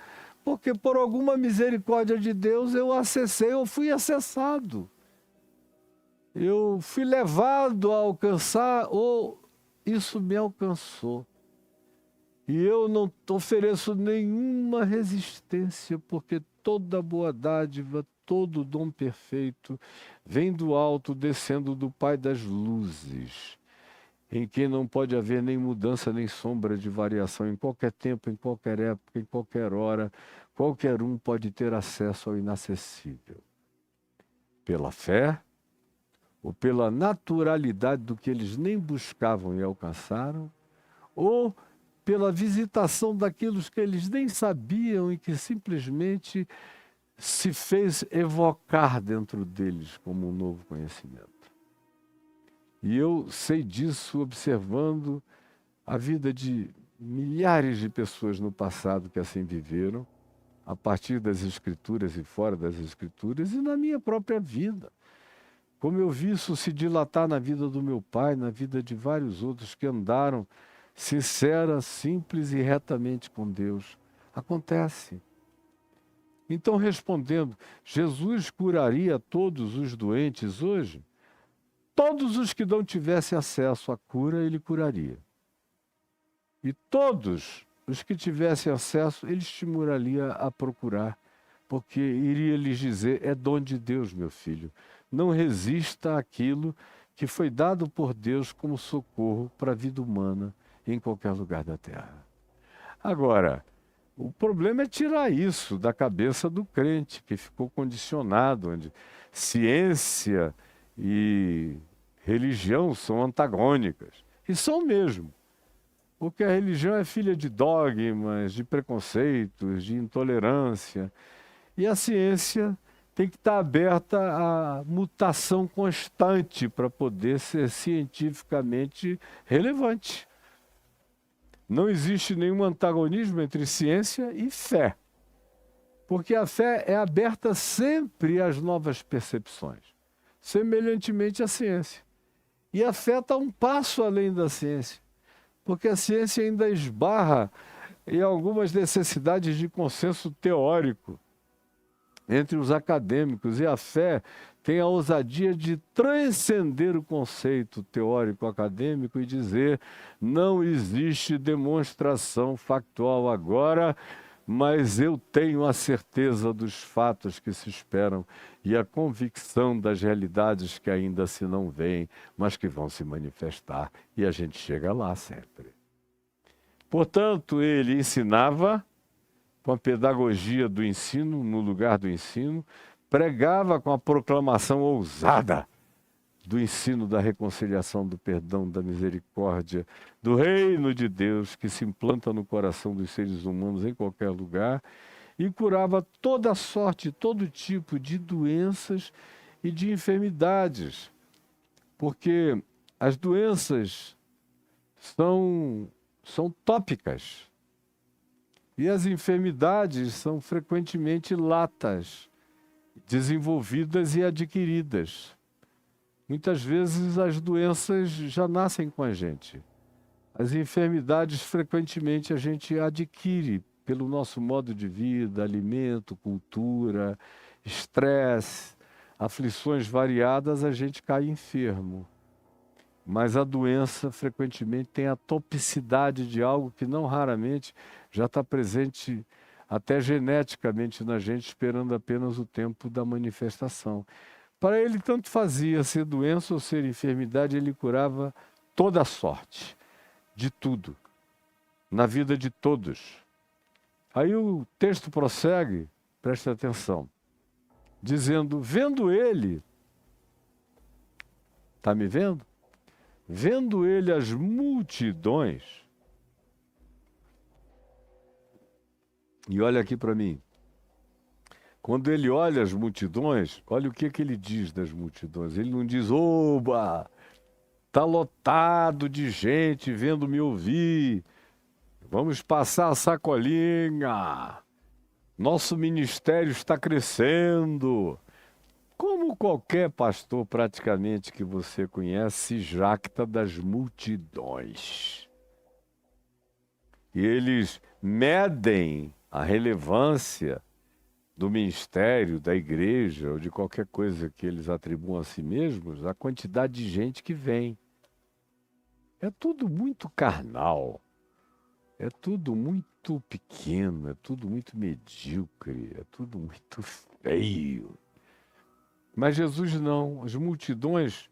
porque por alguma misericórdia de Deus eu acessei, eu fui acessado. Eu fui levado a alcançar, ou isso me alcançou. E eu não ofereço nenhuma resistência, porque toda boa dádiva, todo dom perfeito vem do alto, descendo do Pai das luzes, em quem não pode haver nem mudança, nem sombra de variação. Em qualquer tempo, em qualquer época, em qualquer hora, qualquer um pode ter acesso ao inacessível. Pela fé, ou pela naturalidade do que eles nem buscavam e alcançaram, ou pela visitação daquilo que eles nem sabiam e que simplesmente se fez evocar dentro deles como um novo conhecimento. E eu sei disso observando a vida de milhares de pessoas no passado que assim viveram, a partir das Escrituras e fora das Escrituras, e na minha própria vida. Como eu vi isso se dilatar na vida do meu pai, na vida de vários outros que andaram sincera, simples e retamente com Deus. Acontece. Então, respondendo, Jesus curaria todos os doentes hoje? Todos os que não tivessem acesso à cura, ele curaria. E todos os que tivessem acesso, ele estimularia a procurar, porque iria lhes dizer, é dom de Deus, meu filho. Não resista àquilo que foi dado por Deus como socorro para a vida humana em qualquer lugar da Terra. Agora, o problema é tirar isso da cabeça do crente, que ficou condicionado, onde ciência e religião são antagônicas. E são mesmo. Porque a religião é filha de dogmas, de preconceitos, de intolerância. E a ciência tem que estar aberta à mutação constante para poder ser cientificamente relevante. Não existe nenhum antagonismo entre ciência e fé, porque a fé é aberta sempre às novas percepções, semelhantemente à ciência. E a fé está um passo além da ciência, porque a ciência ainda esbarra em algumas necessidades de consenso teórico entre os acadêmicos, e a fé tem a ousadia de transcender o conceito teórico acadêmico e dizer não existe demonstração factual agora, mas eu tenho a certeza dos fatos que se esperam e a convicção das realidades que ainda se não veem, mas que vão se manifestar, e a gente chega lá sempre. Portanto, ele ensinava com a pedagogia do ensino, no lugar do ensino, pregava com a proclamação ousada do ensino da reconciliação, do perdão, da misericórdia, do reino de Deus que se implanta no coração dos seres humanos em qualquer lugar, e curava toda sorte, todo tipo de doenças e de enfermidades, porque as doenças são tópicas e as enfermidades são frequentemente latas, desenvolvidas e adquiridas. Muitas vezes as doenças já nascem com a gente. As enfermidades frequentemente a gente adquire pelo nosso modo de vida, alimento, cultura, estresse, aflições variadas, a gente cai enfermo. Mas a doença frequentemente tem a toxicidade de algo que não raramente já está presente até geneticamente na gente, esperando apenas o tempo da manifestação. Para ele tanto fazia ser doença ou ser enfermidade, ele curava toda a sorte, de tudo, na vida de todos. Aí o texto prossegue, preste atenção, dizendo, vendo ele, está me vendo? Vendo ele as multidões, e olha aqui para mim, quando ele olha as multidões, olha o que ele diz das multidões. Ele não diz, oba, está lotado de gente vendo me ouvir, vamos passar a sacolinha, nosso ministério está crescendo. Como qualquer pastor praticamente que você conhece, jacta das multidões. E eles medem a relevância do ministério, da igreja, ou de qualquer coisa que eles atribuam a si mesmos, a quantidade de gente que vem. É tudo muito carnal. É tudo muito pequeno, é tudo muito medíocre, é tudo muito feio. Mas Jesus não. As multidões,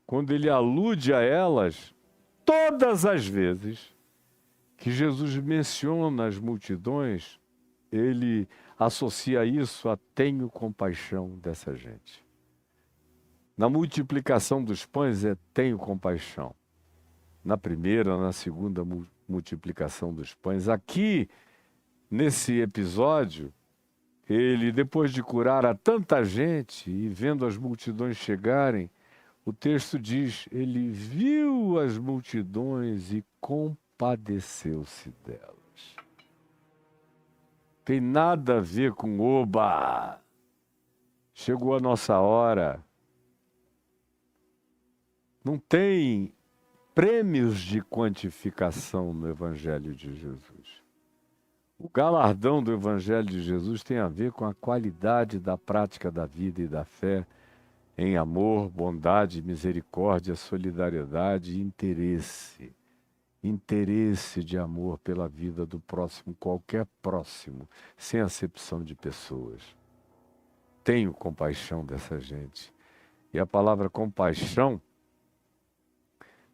quando ele alude a elas, todas as vezes que Jesus menciona as multidões, ele associa isso a tenho compaixão dessa gente. Na multiplicação dos pães é tenho compaixão. Na primeira, na segunda multiplicação dos pães. Aqui, nesse episódio, ele, depois de curar a tanta gente e vendo as multidões chegarem, o texto diz, ele viu as multidões e compadeceu-se delas. Tem nada a ver com oba. Chegou a nossa hora. Não tem prêmios de quantificação no Evangelho de Jesus. O galardão do Evangelho de Jesus tem a ver com a qualidade da prática da vida e da fé em amor, bondade, misericórdia, solidariedade e interesse. Interesse de amor pela vida do próximo, qualquer próximo, sem acepção de pessoas. Tenho compaixão dessa gente. E a palavra compaixão,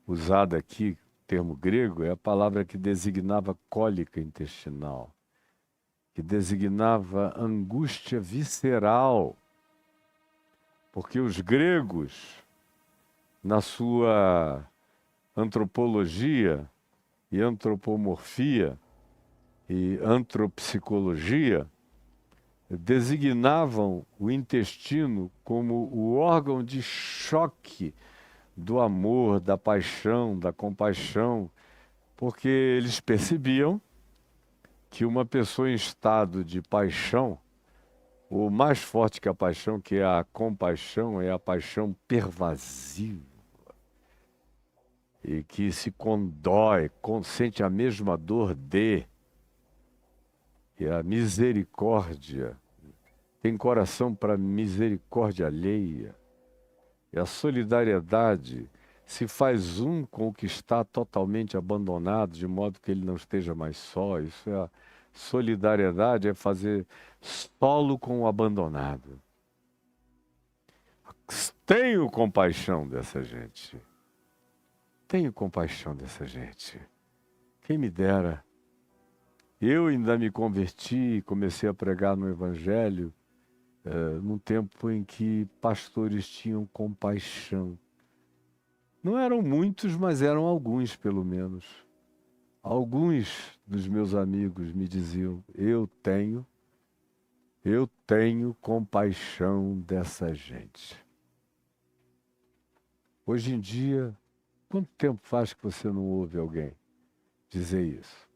usada aqui, termo grego, é a palavra que designava cólica intestinal, que designava angústia visceral, porque os gregos, na sua antropologia e antropomorfia e antropsicologia, designavam o intestino como o órgão de choque do amor, da paixão, da compaixão, porque eles percebiam que uma pessoa em estado de paixão, o mais forte que a paixão, que é a compaixão, é a paixão pervasiva, e que se condói, sente a mesma dor de, e a misericórdia, tem coração para misericórdia alheia, e a solidariedade se faz um com o que está totalmente abandonado, de modo que ele não esteja mais só. Isso é a solidariedade, é fazer solo com o abandonado. Tenho compaixão dessa gente. Tenho compaixão dessa gente. Quem me dera. Eu ainda me converti e comecei a pregar no Evangelho num tempo em que pastores tinham compaixão. Não eram muitos, mas eram alguns, pelo menos. Alguns dos meus amigos me diziam, eu tenho compaixão dessa gente. Hoje em dia, quanto tempo faz que você não ouve alguém dizer isso?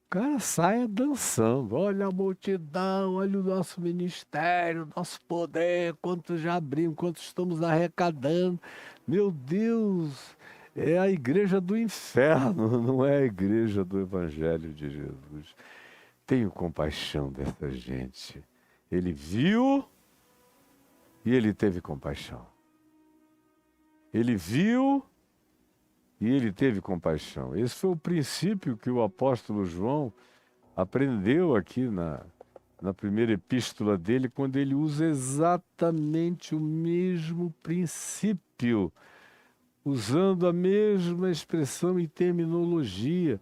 O cara sai dançando, olha a multidão, olha o nosso ministério, nosso poder, quantos já abrimos, quantos estamos arrecadando. Meu Deus, é a igreja do inferno, não é a igreja do Evangelho de Jesus. Tenho compaixão dessa gente. Ele viu e ele teve compaixão. Ele viu e ele teve compaixão. Esse foi o princípio que o apóstolo João aprendeu aqui na primeira epístola dele, quando ele usa exatamente o mesmo princípio, usando a mesma expressão e terminologia,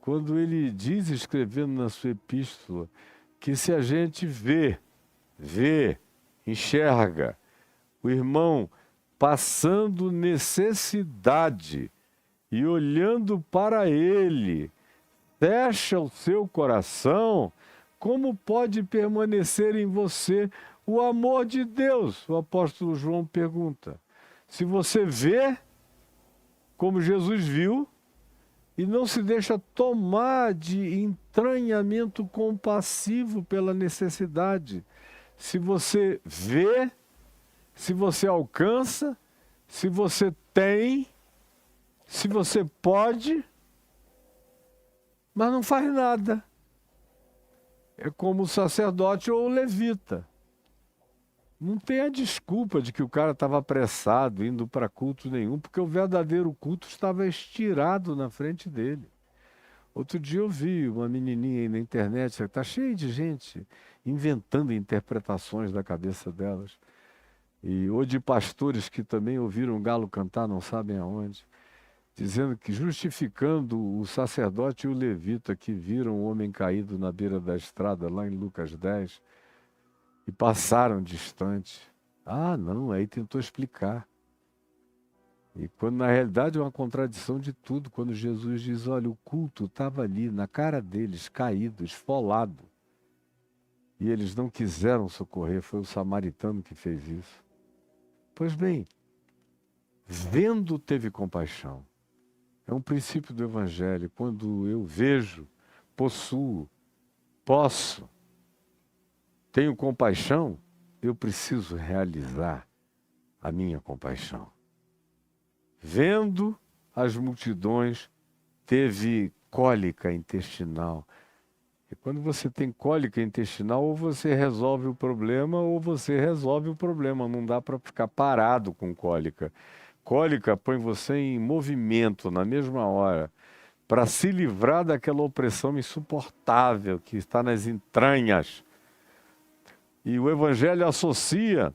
quando ele diz, escrevendo na sua epístola, que se a gente vê, enxerga o irmão passando necessidade, e olhando para ele, fecha o seu coração, como pode permanecer em você o amor de Deus? O apóstolo João pergunta. Se você vê como Jesus viu e não se deixa tomar de entranhamento compassivo pela necessidade, se você vê, se você alcança, se você tem, se você pode, mas não faz nada. É como o sacerdote ou o levita. Não tem a desculpa de que o cara estava apressado, indo para culto nenhum, porque o verdadeiro culto estava estirado na frente dele. Outro dia eu vi uma menininha aí na internet, está cheio de gente inventando interpretações da cabeça delas. Ou de pastores que também ouviram o galo cantar, não sabem aonde, dizendo que, justificando o sacerdote e o levita que viram o homem caído na beira da estrada, lá em Lucas 10, e passaram distante. Ah, não, aí tentou explicar. E quando na realidade é uma contradição de tudo, quando Jesus diz, olha, o culto estava ali, na cara deles, caído, esfolado. E eles não quiseram socorrer, foi o samaritano que fez isso. Pois bem, vendo teve compaixão. É um princípio do Evangelho. Quando eu vejo, possuo, posso, tenho compaixão, eu preciso realizar a minha compaixão. Vendo as multidões, teve cólica intestinal. E quando você tem cólica intestinal, ou você resolve o problema, ou você resolve o problema. Não dá para ficar parado com cólica. Cólica põe você em movimento na mesma hora, para se livrar daquela opressão insuportável que está nas entranhas. E o Evangelho associa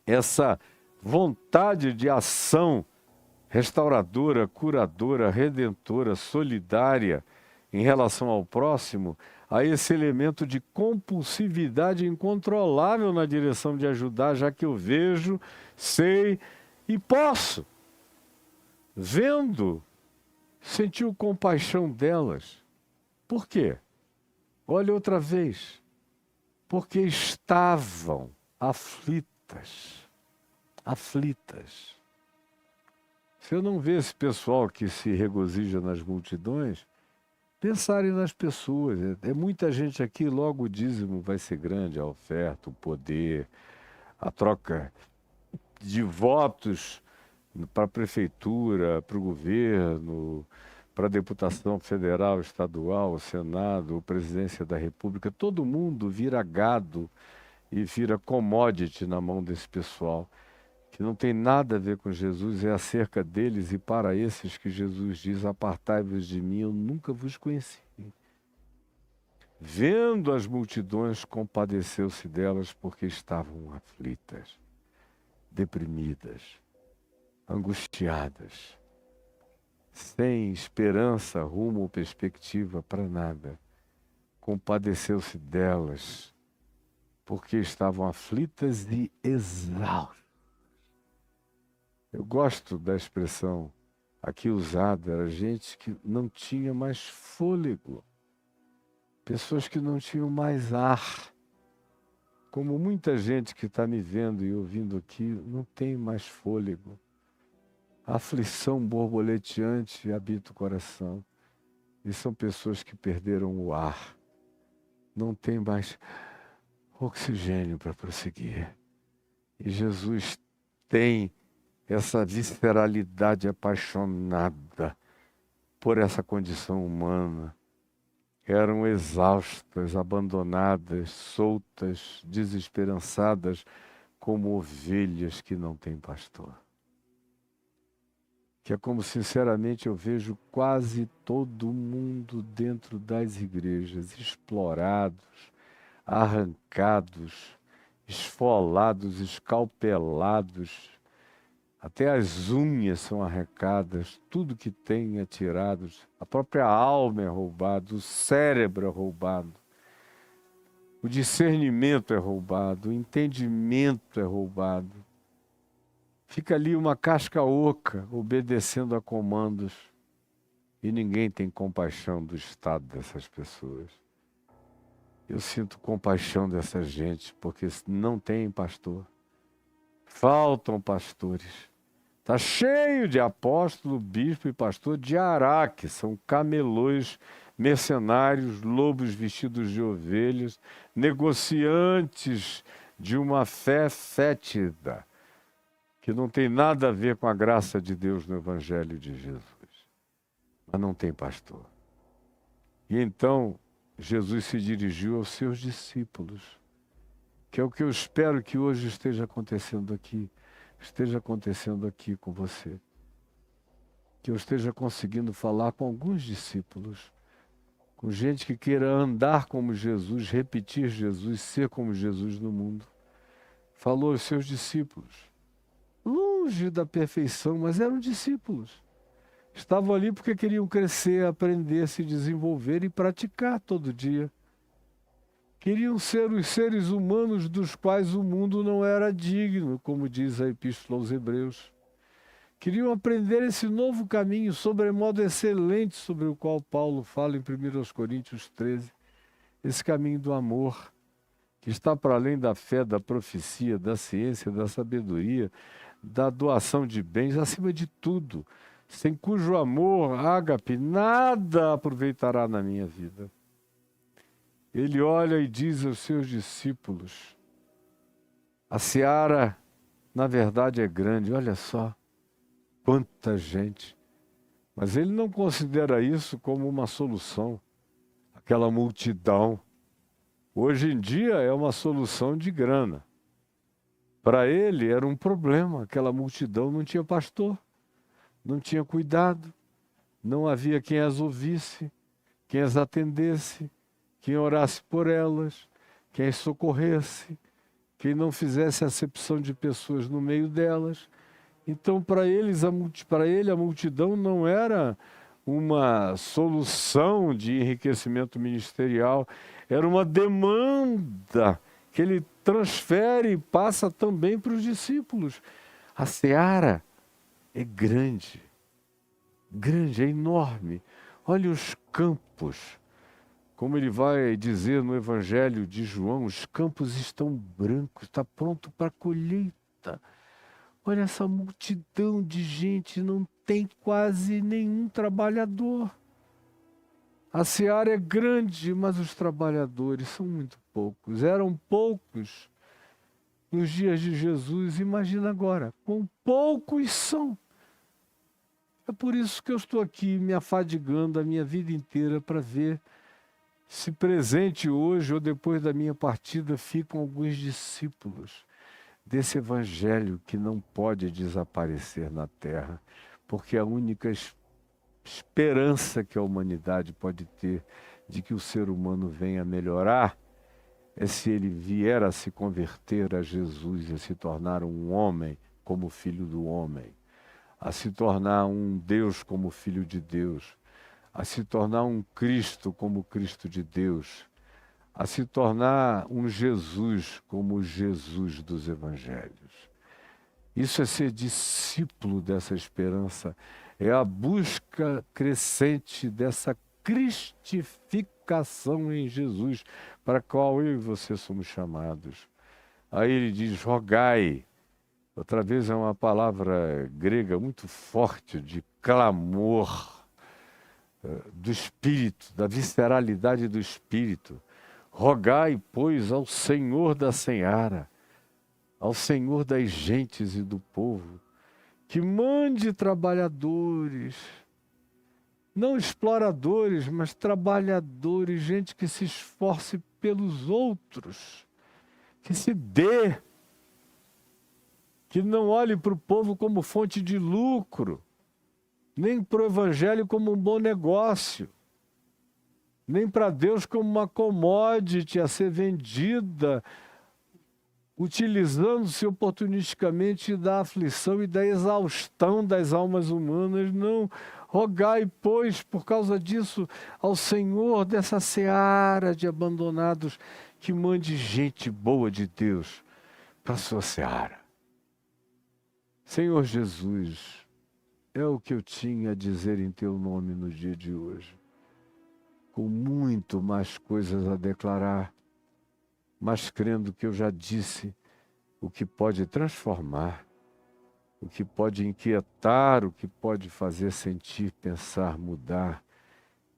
essa vontade de ação restauradora, curadora, redentora, solidária em relação ao próximo, a esse elemento de compulsividade incontrolável na direção de ajudar, já que eu vejo, sei e posso. Vendo, sentiu compaixão delas. Por quê? Olha outra vez. Porque estavam aflitas. Aflitas. Se eu não ver esse pessoal que se regozija nas multidões, pensarem nas pessoas. É muita gente aqui, logo o dízimo vai ser grande, a oferta, o poder, a troca de votos para a prefeitura, para o governo, para a deputação federal, estadual, o Senado, a presidência da República. Todo mundo vira gado e vira commodity na mão desse pessoal, que não tem nada a ver com Jesus, é acerca deles e para esses que Jesus diz, apartai-vos de mim, eu nunca vos conheci. Vendo as multidões, compadeceu-se delas porque estavam aflitas, deprimidas, angustiadas, sem esperança, rumo ou perspectiva para nada. Compadeceu-se delas porque estavam aflitas e exaustas. Eu gosto da expressão aqui usada, era gente que não tinha mais fôlego, pessoas que não tinham mais ar. Como muita gente que está me vendo e ouvindo aqui não tem mais fôlego. A aflição borboleteante habita o coração. E são pessoas que perderam o ar. Não tem mais oxigênio para prosseguir. E Jesus tem essa visceralidade apaixonada por essa condição humana. Eram exaustas, abandonadas, soltas, desesperançadas, como ovelhas que não têm pastor. Que é como, sinceramente, eu vejo quase todo mundo dentro das igrejas, explorados, arrancados, esfolados, escalpelados, até as unhas são arrancadas, tudo que tem é tirado, a própria alma é roubada, o cérebro é roubado, o discernimento é roubado, o entendimento é roubado. Fica ali uma casca oca, obedecendo a comandos, e ninguém tem compaixão do estado dessas pessoas. Eu sinto compaixão dessa gente, porque não tem pastor. Faltam pastores. Está cheio de apóstolo, bispo e pastor de Araque, são camelões, mercenários, lobos vestidos de ovelhas, negociantes de uma fé fétida, que não tem nada a ver com a graça de Deus no Evangelho de Jesus. Mas não tem pastor. E então Jesus se dirigiu aos seus discípulos, que é o que eu espero que hoje esteja acontecendo aqui com você. que eu esteja conseguindo falar com alguns discípulos, com gente que queira andar como Jesus, repetir Jesus, ser como Jesus no mundo. Falou aos seus discípulos, longe da perfeição, mas eram discípulos. Estavam ali porque queriam crescer, aprender, se desenvolver e praticar todo dia. Queriam ser os seres humanos dos quais o mundo não era digno, como diz a Epístola aos Hebreus. Queriam aprender esse novo caminho, sobremodo excelente, sobre o qual Paulo fala em 1 Coríntios 13. Esse caminho do amor, que está para além da fé, da profecia, da ciência, da sabedoria, da doação de bens, acima de tudo, sem cujo amor, ágape, nada aproveitará na minha vida. Ele olha e diz aos seus discípulos, a seara, na verdade, é grande, olha só, quanta gente. Mas ele não considera isso como uma solução, aquela multidão. Hoje em dia é uma solução de grana. Para ele era um problema, aquela multidão não tinha pastor, não tinha cuidado, não havia quem as ouvisse, quem as atendesse, quem orasse por elas, quem as socorresse, quem não fizesse acepção de pessoas no meio delas. Então, para ele, a multidão não era uma solução de enriquecimento ministerial, era uma demanda que ele transfere e passa também para os discípulos. A seara é grande, é enorme. Olha os campos, como ele vai dizer no Evangelho de João, os campos estão brancos, está pronto para a colheita. Olha essa multidão de gente, não tem quase nenhum trabalhador. A seara é grande, mas os trabalhadores são muito poucos. Eram poucos nos dias de Jesus, imagina agora, quão poucos são. É por isso que eu estou aqui me afadigando a minha vida inteira para ver se presente hoje ou depois da minha partida ficam alguns discípulos desse evangelho que não pode desaparecer na terra, porque a única esperança que a humanidade pode ter de que o ser humano venha a melhorar é se ele vier a se converter a Jesus, a se tornar um homem como filho do homem, a se tornar um Deus como filho de Deus, a se tornar um Cristo como Cristo de Deus, a se tornar um Jesus como o Jesus dos Evangelhos. Isso é ser discípulo dessa esperança, é a busca crescente dessa cristificação em Jesus, para a qual eu e você somos chamados. Aí ele diz, rogai. Outra vez é uma palavra grega muito forte, de clamor do Espírito, da visceralidade do Espírito. Rogai, pois, ao Senhor da seara, ao Senhor das gentes e do povo, que mande trabalhadores, não exploradores, mas trabalhadores, gente que se esforce pelos outros, que se dê, que não olhe para o povo como fonte de lucro, nem para o evangelho como um bom negócio, nem para Deus como uma commodity a ser vendida, utilizando-se oportunisticamente da aflição e da exaustão das almas humanas. Não, rogai, pois, por causa disso, ao Senhor dessa seara de abandonados, que mande gente boa de Deus para a sua seara. Senhor Jesus, é o que eu tinha a dizer em teu nome no dia de hoje, com muito mais coisas a declarar, mas crendo que eu já disse o que pode transformar, o que pode inquietar, o que pode fazer sentir, pensar, mudar,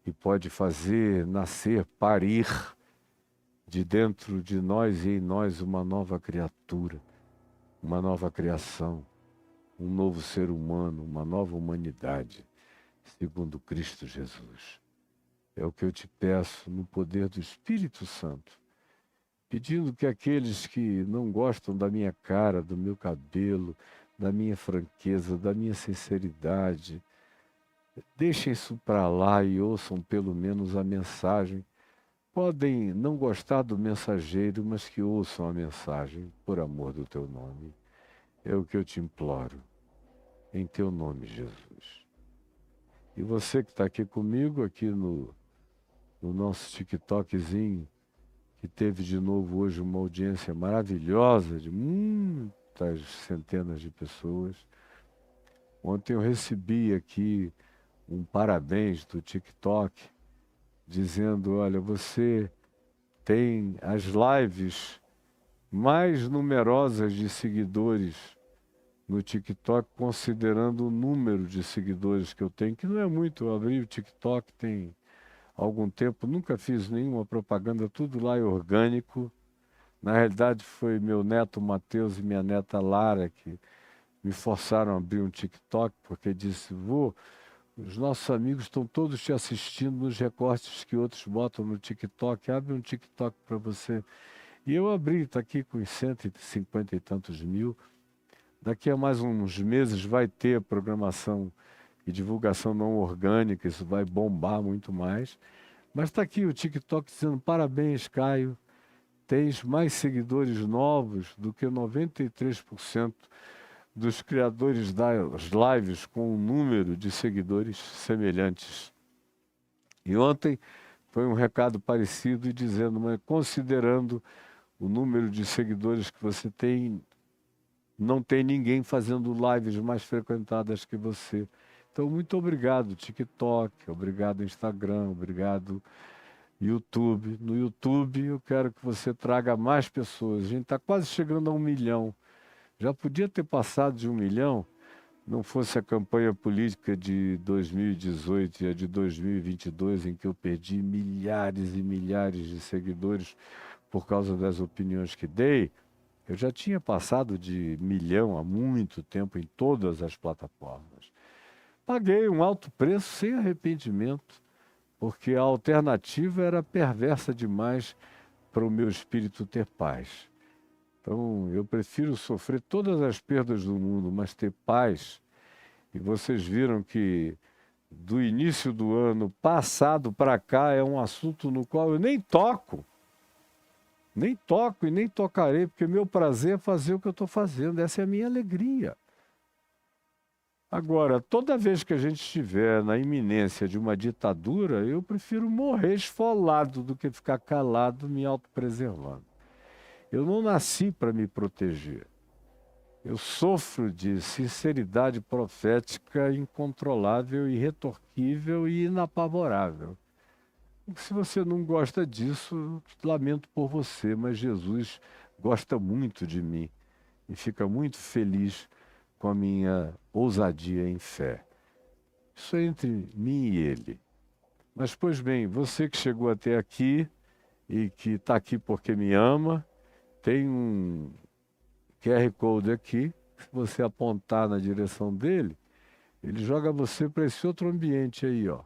e pode fazer nascer, parir de dentro de nós e em nós uma nova criatura, uma nova criação, um novo ser humano, uma nova humanidade, segundo Cristo Jesus. É o que eu te peço no poder do Espírito Santo, pedindo que aqueles que não gostam da minha cara, do meu cabelo, da minha franqueza, da minha sinceridade, Deixem isso para lá e ouçam pelo menos a mensagem. Podem não gostar do mensageiro, mas que ouçam a mensagem, por amor do teu nome. É o que eu te imploro, em teu nome, Jesus. E você que está aqui comigo, aqui no nosso TikTokzinho, que teve de novo hoje uma audiência maravilhosa de muitas centenas de pessoas. Ontem eu recebi aqui um parabéns do TikTok, dizendo, olha, você tem as lives mais numerosas de seguidores no TikTok, considerando o número de seguidores que eu tenho, que não é muito. Eu abri o TikTok tem algum tempo, nunca fiz nenhuma propaganda, tudo lá é orgânico. Na realidade, foi meu neto Matheus e minha neta Lara que me forçaram a abrir um TikTok, porque disse, vô, os nossos amigos estão todos te assistindo nos recortes que outros botam no TikTok, abre um TikTok para você. E eu abri, está aqui com os 150 e tantos mil. Daqui a mais uns meses vai ter programação e divulgação não orgânica, isso vai bombar muito mais. Mas está aqui o TikTok dizendo, parabéns, Caio, tens mais seguidores novos do que 93% dos criadores das lives com um número de seguidores semelhantes. E ontem foi um recado parecido dizendo, mas considerando o número de seguidores que você tem, não tem ninguém fazendo lives mais frequentadas que você. Então, muito obrigado, TikTok, obrigado, Instagram, obrigado, YouTube. No YouTube, eu quero que você traga mais pessoas. A gente está quase chegando a 1 milhão. Já podia ter passado de 1 milhão, não fosse a campanha política de 2018 e a de 2022, em que eu perdi milhares e milhares de seguidores por causa das opiniões que dei. Eu já tinha passado de 1 milhão há muito tempo em todas as plataformas. Paguei um alto preço sem arrependimento, porque a alternativa era perversa demais para o meu espírito ter paz. Então, eu prefiro sofrer todas as perdas do mundo, mas ter paz. E vocês viram que do início do ano passado para cá é um assunto no qual eu nem toco. Nem toco e nem tocarei, porque meu prazer é fazer o que eu estou fazendo. Essa é a minha alegria. Agora, toda vez que a gente estiver na iminência de uma ditadura, eu prefiro morrer esfolado do que ficar calado me autopreservando. Eu não nasci para me proteger. Eu sofro de sinceridade profética incontrolável, irretorquível e inapavorável. Se você não gosta disso, lamento por você, mas Jesus gosta muito de mim e fica muito feliz com a minha ousadia em fé. Isso é entre mim e ele. Mas, pois bem, você que chegou até aqui e que está aqui porque me ama, tem um QR Code aqui. Se você apontar na direção dele, ele joga você para esse outro ambiente aí, ó,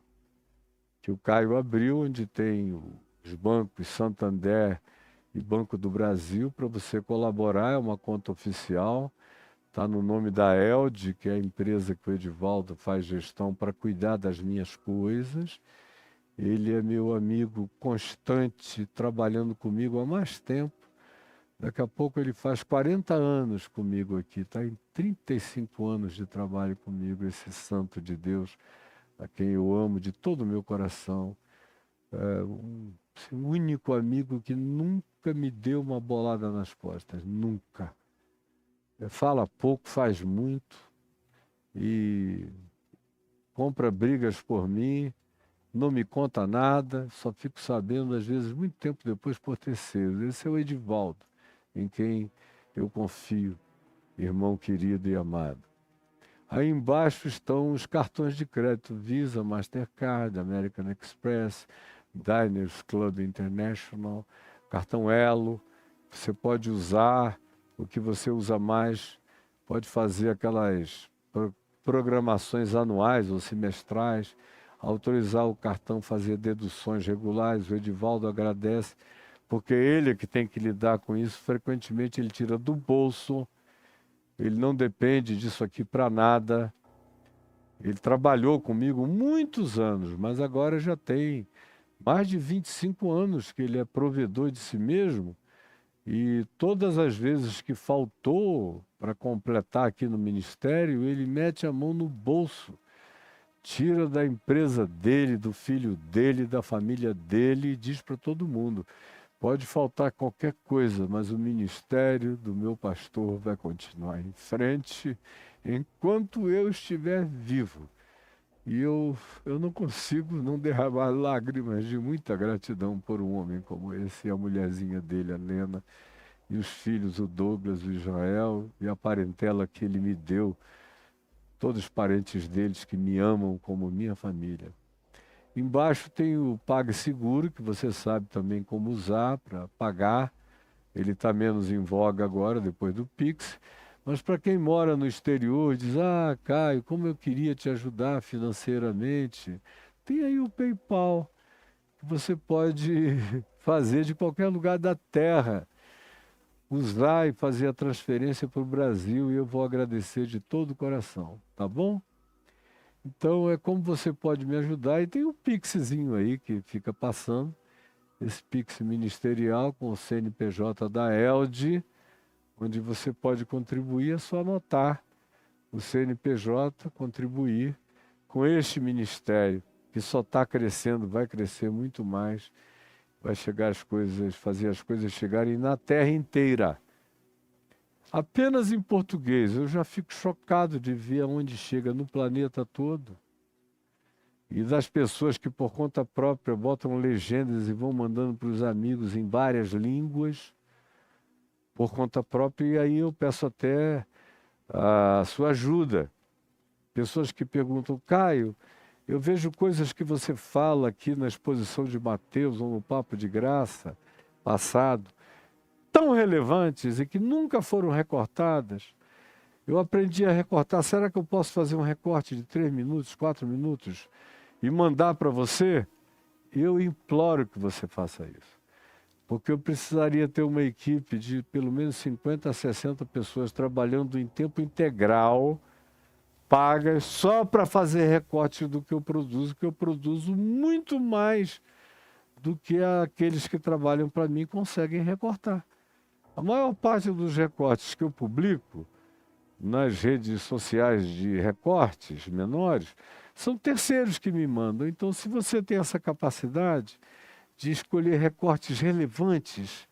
que o Caio abriu, onde tem os bancos Santander e Banco do Brasil, para você colaborar. É uma conta oficial, está no nome da Elde, que é a empresa que o Edivaldo faz gestão para cuidar das minhas coisas. Ele é meu amigo constante, trabalhando comigo há mais tempo. Daqui a pouco ele faz 40 anos comigo aqui, está em 35 anos de trabalho comigo, esse santo de Deus, a quem eu amo de todo o meu coração. É um único amigo que nunca me deu uma bolada nas costas, nunca. Fala pouco, faz muito e compra brigas por mim, não me conta nada, só fico sabendo, às vezes, muito tempo depois por terceiros. Esse é o Edivaldo, em quem eu confio, irmão querido e amado. Aí embaixo estão os cartões de crédito Visa, Mastercard, American Express, Diners Club International, cartão Elo. Você pode usar o que você usa mais, pode fazer aquelas programações anuais ou semestrais, autorizar o cartão a fazer deduções regulares. O Edivaldo agradece, porque ele é que tem que lidar com isso. Frequentemente ele tira do bolso, ele não depende disso aqui para nada. Ele trabalhou comigo muitos anos, mas agora já tem mais de 25 anos que ele é provedor de si mesmo. E todas as vezes que faltou para completar aqui no ministério, ele mete a mão no bolso, tira da empresa dele, do filho dele, da família dele e diz para todo mundo: pode faltar qualquer coisa, mas o ministério do meu pastor vai continuar em frente enquanto eu estiver vivo. E eu não consigo não derramar lágrimas de muita gratidão por um homem como esse, e a mulherzinha dele, a Lena, e os filhos, o Douglas, o Israel, e a parentela que ele me deu, todos os parentes deles que me amam como minha família. Embaixo tem o PagSeguro, que você sabe também como usar para pagar. Ele está menos em voga agora, depois do Pix. Mas para quem mora no exterior, diz: ah, Caio, como eu queria te ajudar financeiramente. Tem aí o PayPal, que você pode fazer de qualquer lugar da Terra. Usar e fazer a transferência para o Brasil, e eu vou agradecer de todo o coração, tá bom? Então é como você pode me ajudar. E tem o Pixzinho aí que fica passando, esse Pix ministerial com o CNPJ da ELD, onde você pode contribuir. É só anotar o CNPJ, contribuir com este ministério, que só está crescendo, vai crescer muito mais, vai chegar as coisas, fazer as coisas chegarem na terra inteira. Apenas em português, eu já fico chocado de ver aonde chega no planeta todo. E das pessoas que por conta própria botam legendas e vão mandando para os amigos em várias línguas, por conta própria, e aí eu peço até a sua ajuda. Pessoas que perguntam: Caio, eu vejo coisas que você fala aqui na exposição de Mateus ou no Papo de Graça passado, tão relevantes e que nunca foram recortadas. Eu aprendi a recortar. Será que eu posso fazer um recorte de 3 minutos, 4 minutos e mandar para você? Eu imploro que você faça isso. Porque eu precisaria ter uma equipe de pelo menos 50 a 60 pessoas trabalhando em tempo integral, pagas, só para fazer recorte do que eu produzo muito mais do que aqueles que trabalham para mim conseguem recortar. A maior parte dos recortes que eu publico nas redes sociais de recortes menores, são terceiros que me mandam. Então, se você tem essa capacidade de escolher recortes relevantes,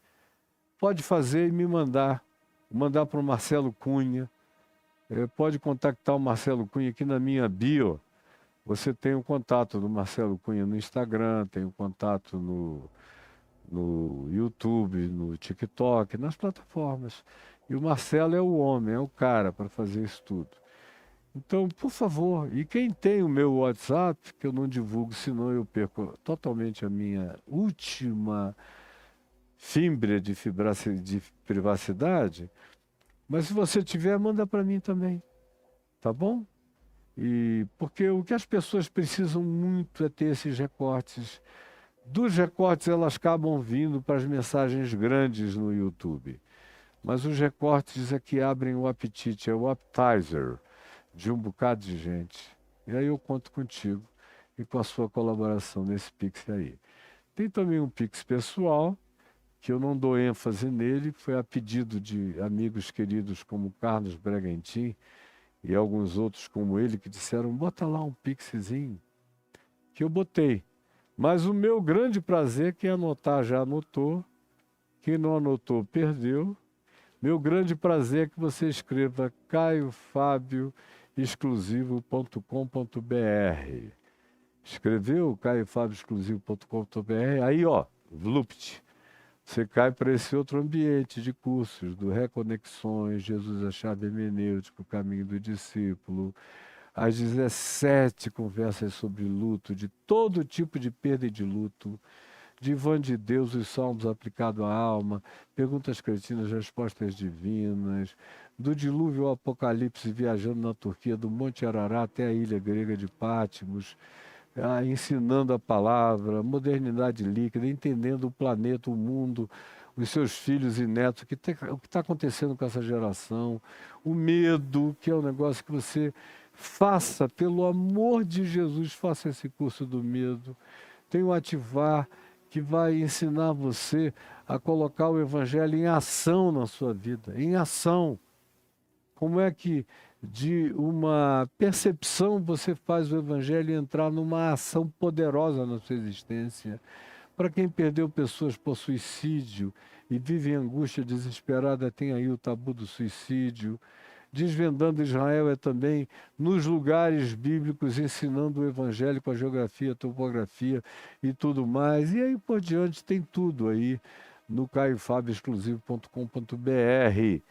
pode fazer e me mandar. Mandar para o Marcelo Cunha. Pode contactar o Marcelo Cunha aqui na minha bio. Você tem o contato do Marcelo Cunha no Instagram, tem o contato no YouTube, no TikTok, nas plataformas. E o Marcelo é o homem, é o cara para fazer isso tudo. Então, por favor, e quem tem o meu WhatsApp, que eu não divulgo, senão eu perco totalmente a minha última fímbria de privacidade, mas se você tiver, manda para mim também, tá bom? E porque o que as pessoas precisam muito é ter esses recortes. Dos recortes, elas acabam vindo para as mensagens grandes no YouTube. Mas os recortes é que abrem o apetite, é o appetizer de um bocado de gente. E aí eu conto contigo e com a sua colaboração nesse Pix aí. Tem também um Pix pessoal, que eu não dou ênfase nele, foi a pedido de amigos queridos como Carlos Bregantin e alguns outros como ele, que disseram: bota lá um Pixzinho, que eu botei. Mas o meu grande prazer, quem anotar já anotou, quem não anotou perdeu. Meu grande prazer é que você escreva caiofabioexclusivo.com.br. Escreveu caiofabioexclusivo.com.br, aí ó, Vlupt. Você cai para esse outro ambiente de cursos, do Reconexões, Jesus a Chave Hermenêutica, o Caminho do Discípulo, às 17 conversas sobre luto, de todo tipo de perda e de luto, Divã de Deus, os Salmos aplicados à alma, perguntas cretinas, respostas divinas, do dilúvio ao Apocalipse, viajando na Turquia, do Monte Arará até a ilha grega de Patmos, ensinando a palavra, modernidade líquida, entendendo o planeta, o mundo, os seus filhos e netos, o que está acontecendo com essa geração, o medo, que é um negócio que você Faça, pelo amor de Jesus, faça esse curso do medo. Tem o Ativar, que vai ensinar você a colocar o Evangelho em ação na sua vida, em ação. Como é que de uma percepção você faz o Evangelho entrar numa ação poderosa na sua existência? Para quem perdeu pessoas por suicídio e vive em angústia desesperada, tem aí o tabu do suicídio. Desvendando Israel é também nos lugares bíblicos, ensinando o Evangelho com a geografia, a topografia e tudo mais. E aí por diante tem tudo aí no caiofabioexclusivo.com.br.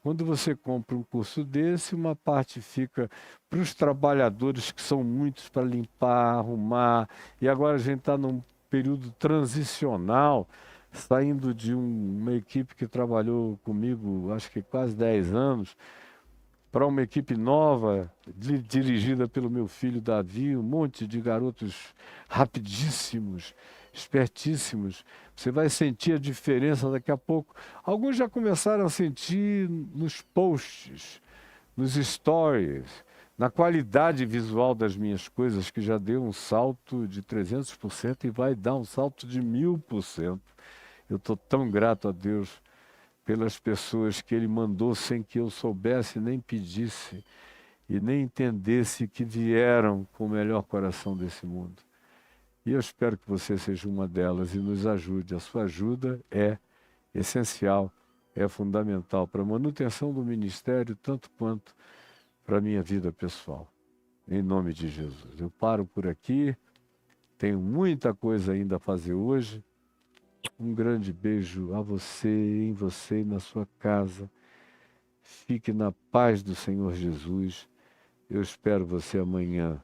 Quando você compra um curso desse, uma parte fica para os trabalhadores, que são muitos, para limpar, arrumar. E agora a gente está num período transicional, saindo de uma equipe que trabalhou comigo, acho que quase 10 anos, para uma equipe nova, dirigida pelo meu filho Davi, um monte de garotos rapidíssimos, espertíssimos. Você vai sentir a diferença daqui a pouco. Alguns já começaram a sentir nos posts, nos stories, na qualidade visual das minhas coisas, que já deu um salto de 300% e vai dar um salto de 1000%. Eu estou tão grato a Deus pelas pessoas que Ele mandou sem que eu soubesse, nem pedisse e nem entendesse, que vieram com o melhor coração desse mundo. E eu espero que você seja uma delas e nos ajude. A sua ajuda é essencial, é fundamental para a manutenção do ministério, tanto quanto para a minha vida pessoal. Em nome de Jesus. Eu paro por aqui, tenho muita coisa ainda a fazer hoje. Um grande beijo a você, em você e na sua casa. Fique na paz do Senhor Jesus. Eu espero você amanhã,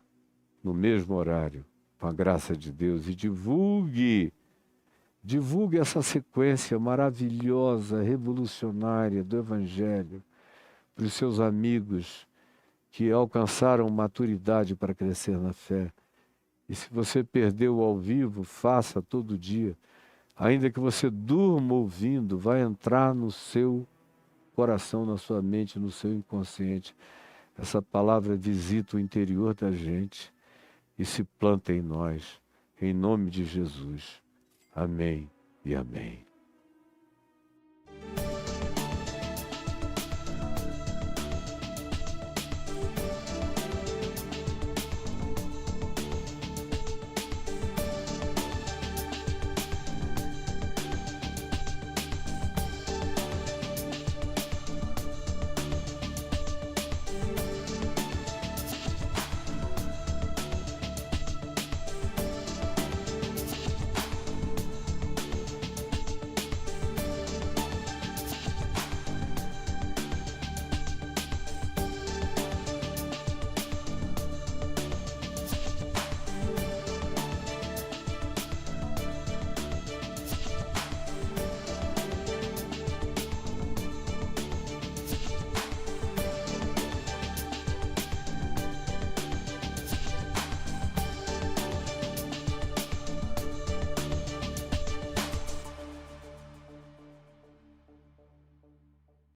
no mesmo horário, com a graça de Deus. E divulgue essa sequência maravilhosa, revolucionária do Evangelho para os seus amigos que alcançaram maturidade para crescer na fé. E se você perdeu ao vivo, faça todo dia. Ainda que você durma ouvindo, vai entrar no seu coração, na sua mente, no seu inconsciente. Essa palavra visita o interior da gente e se planta em nós. Em nome de Jesus. Amém e amém.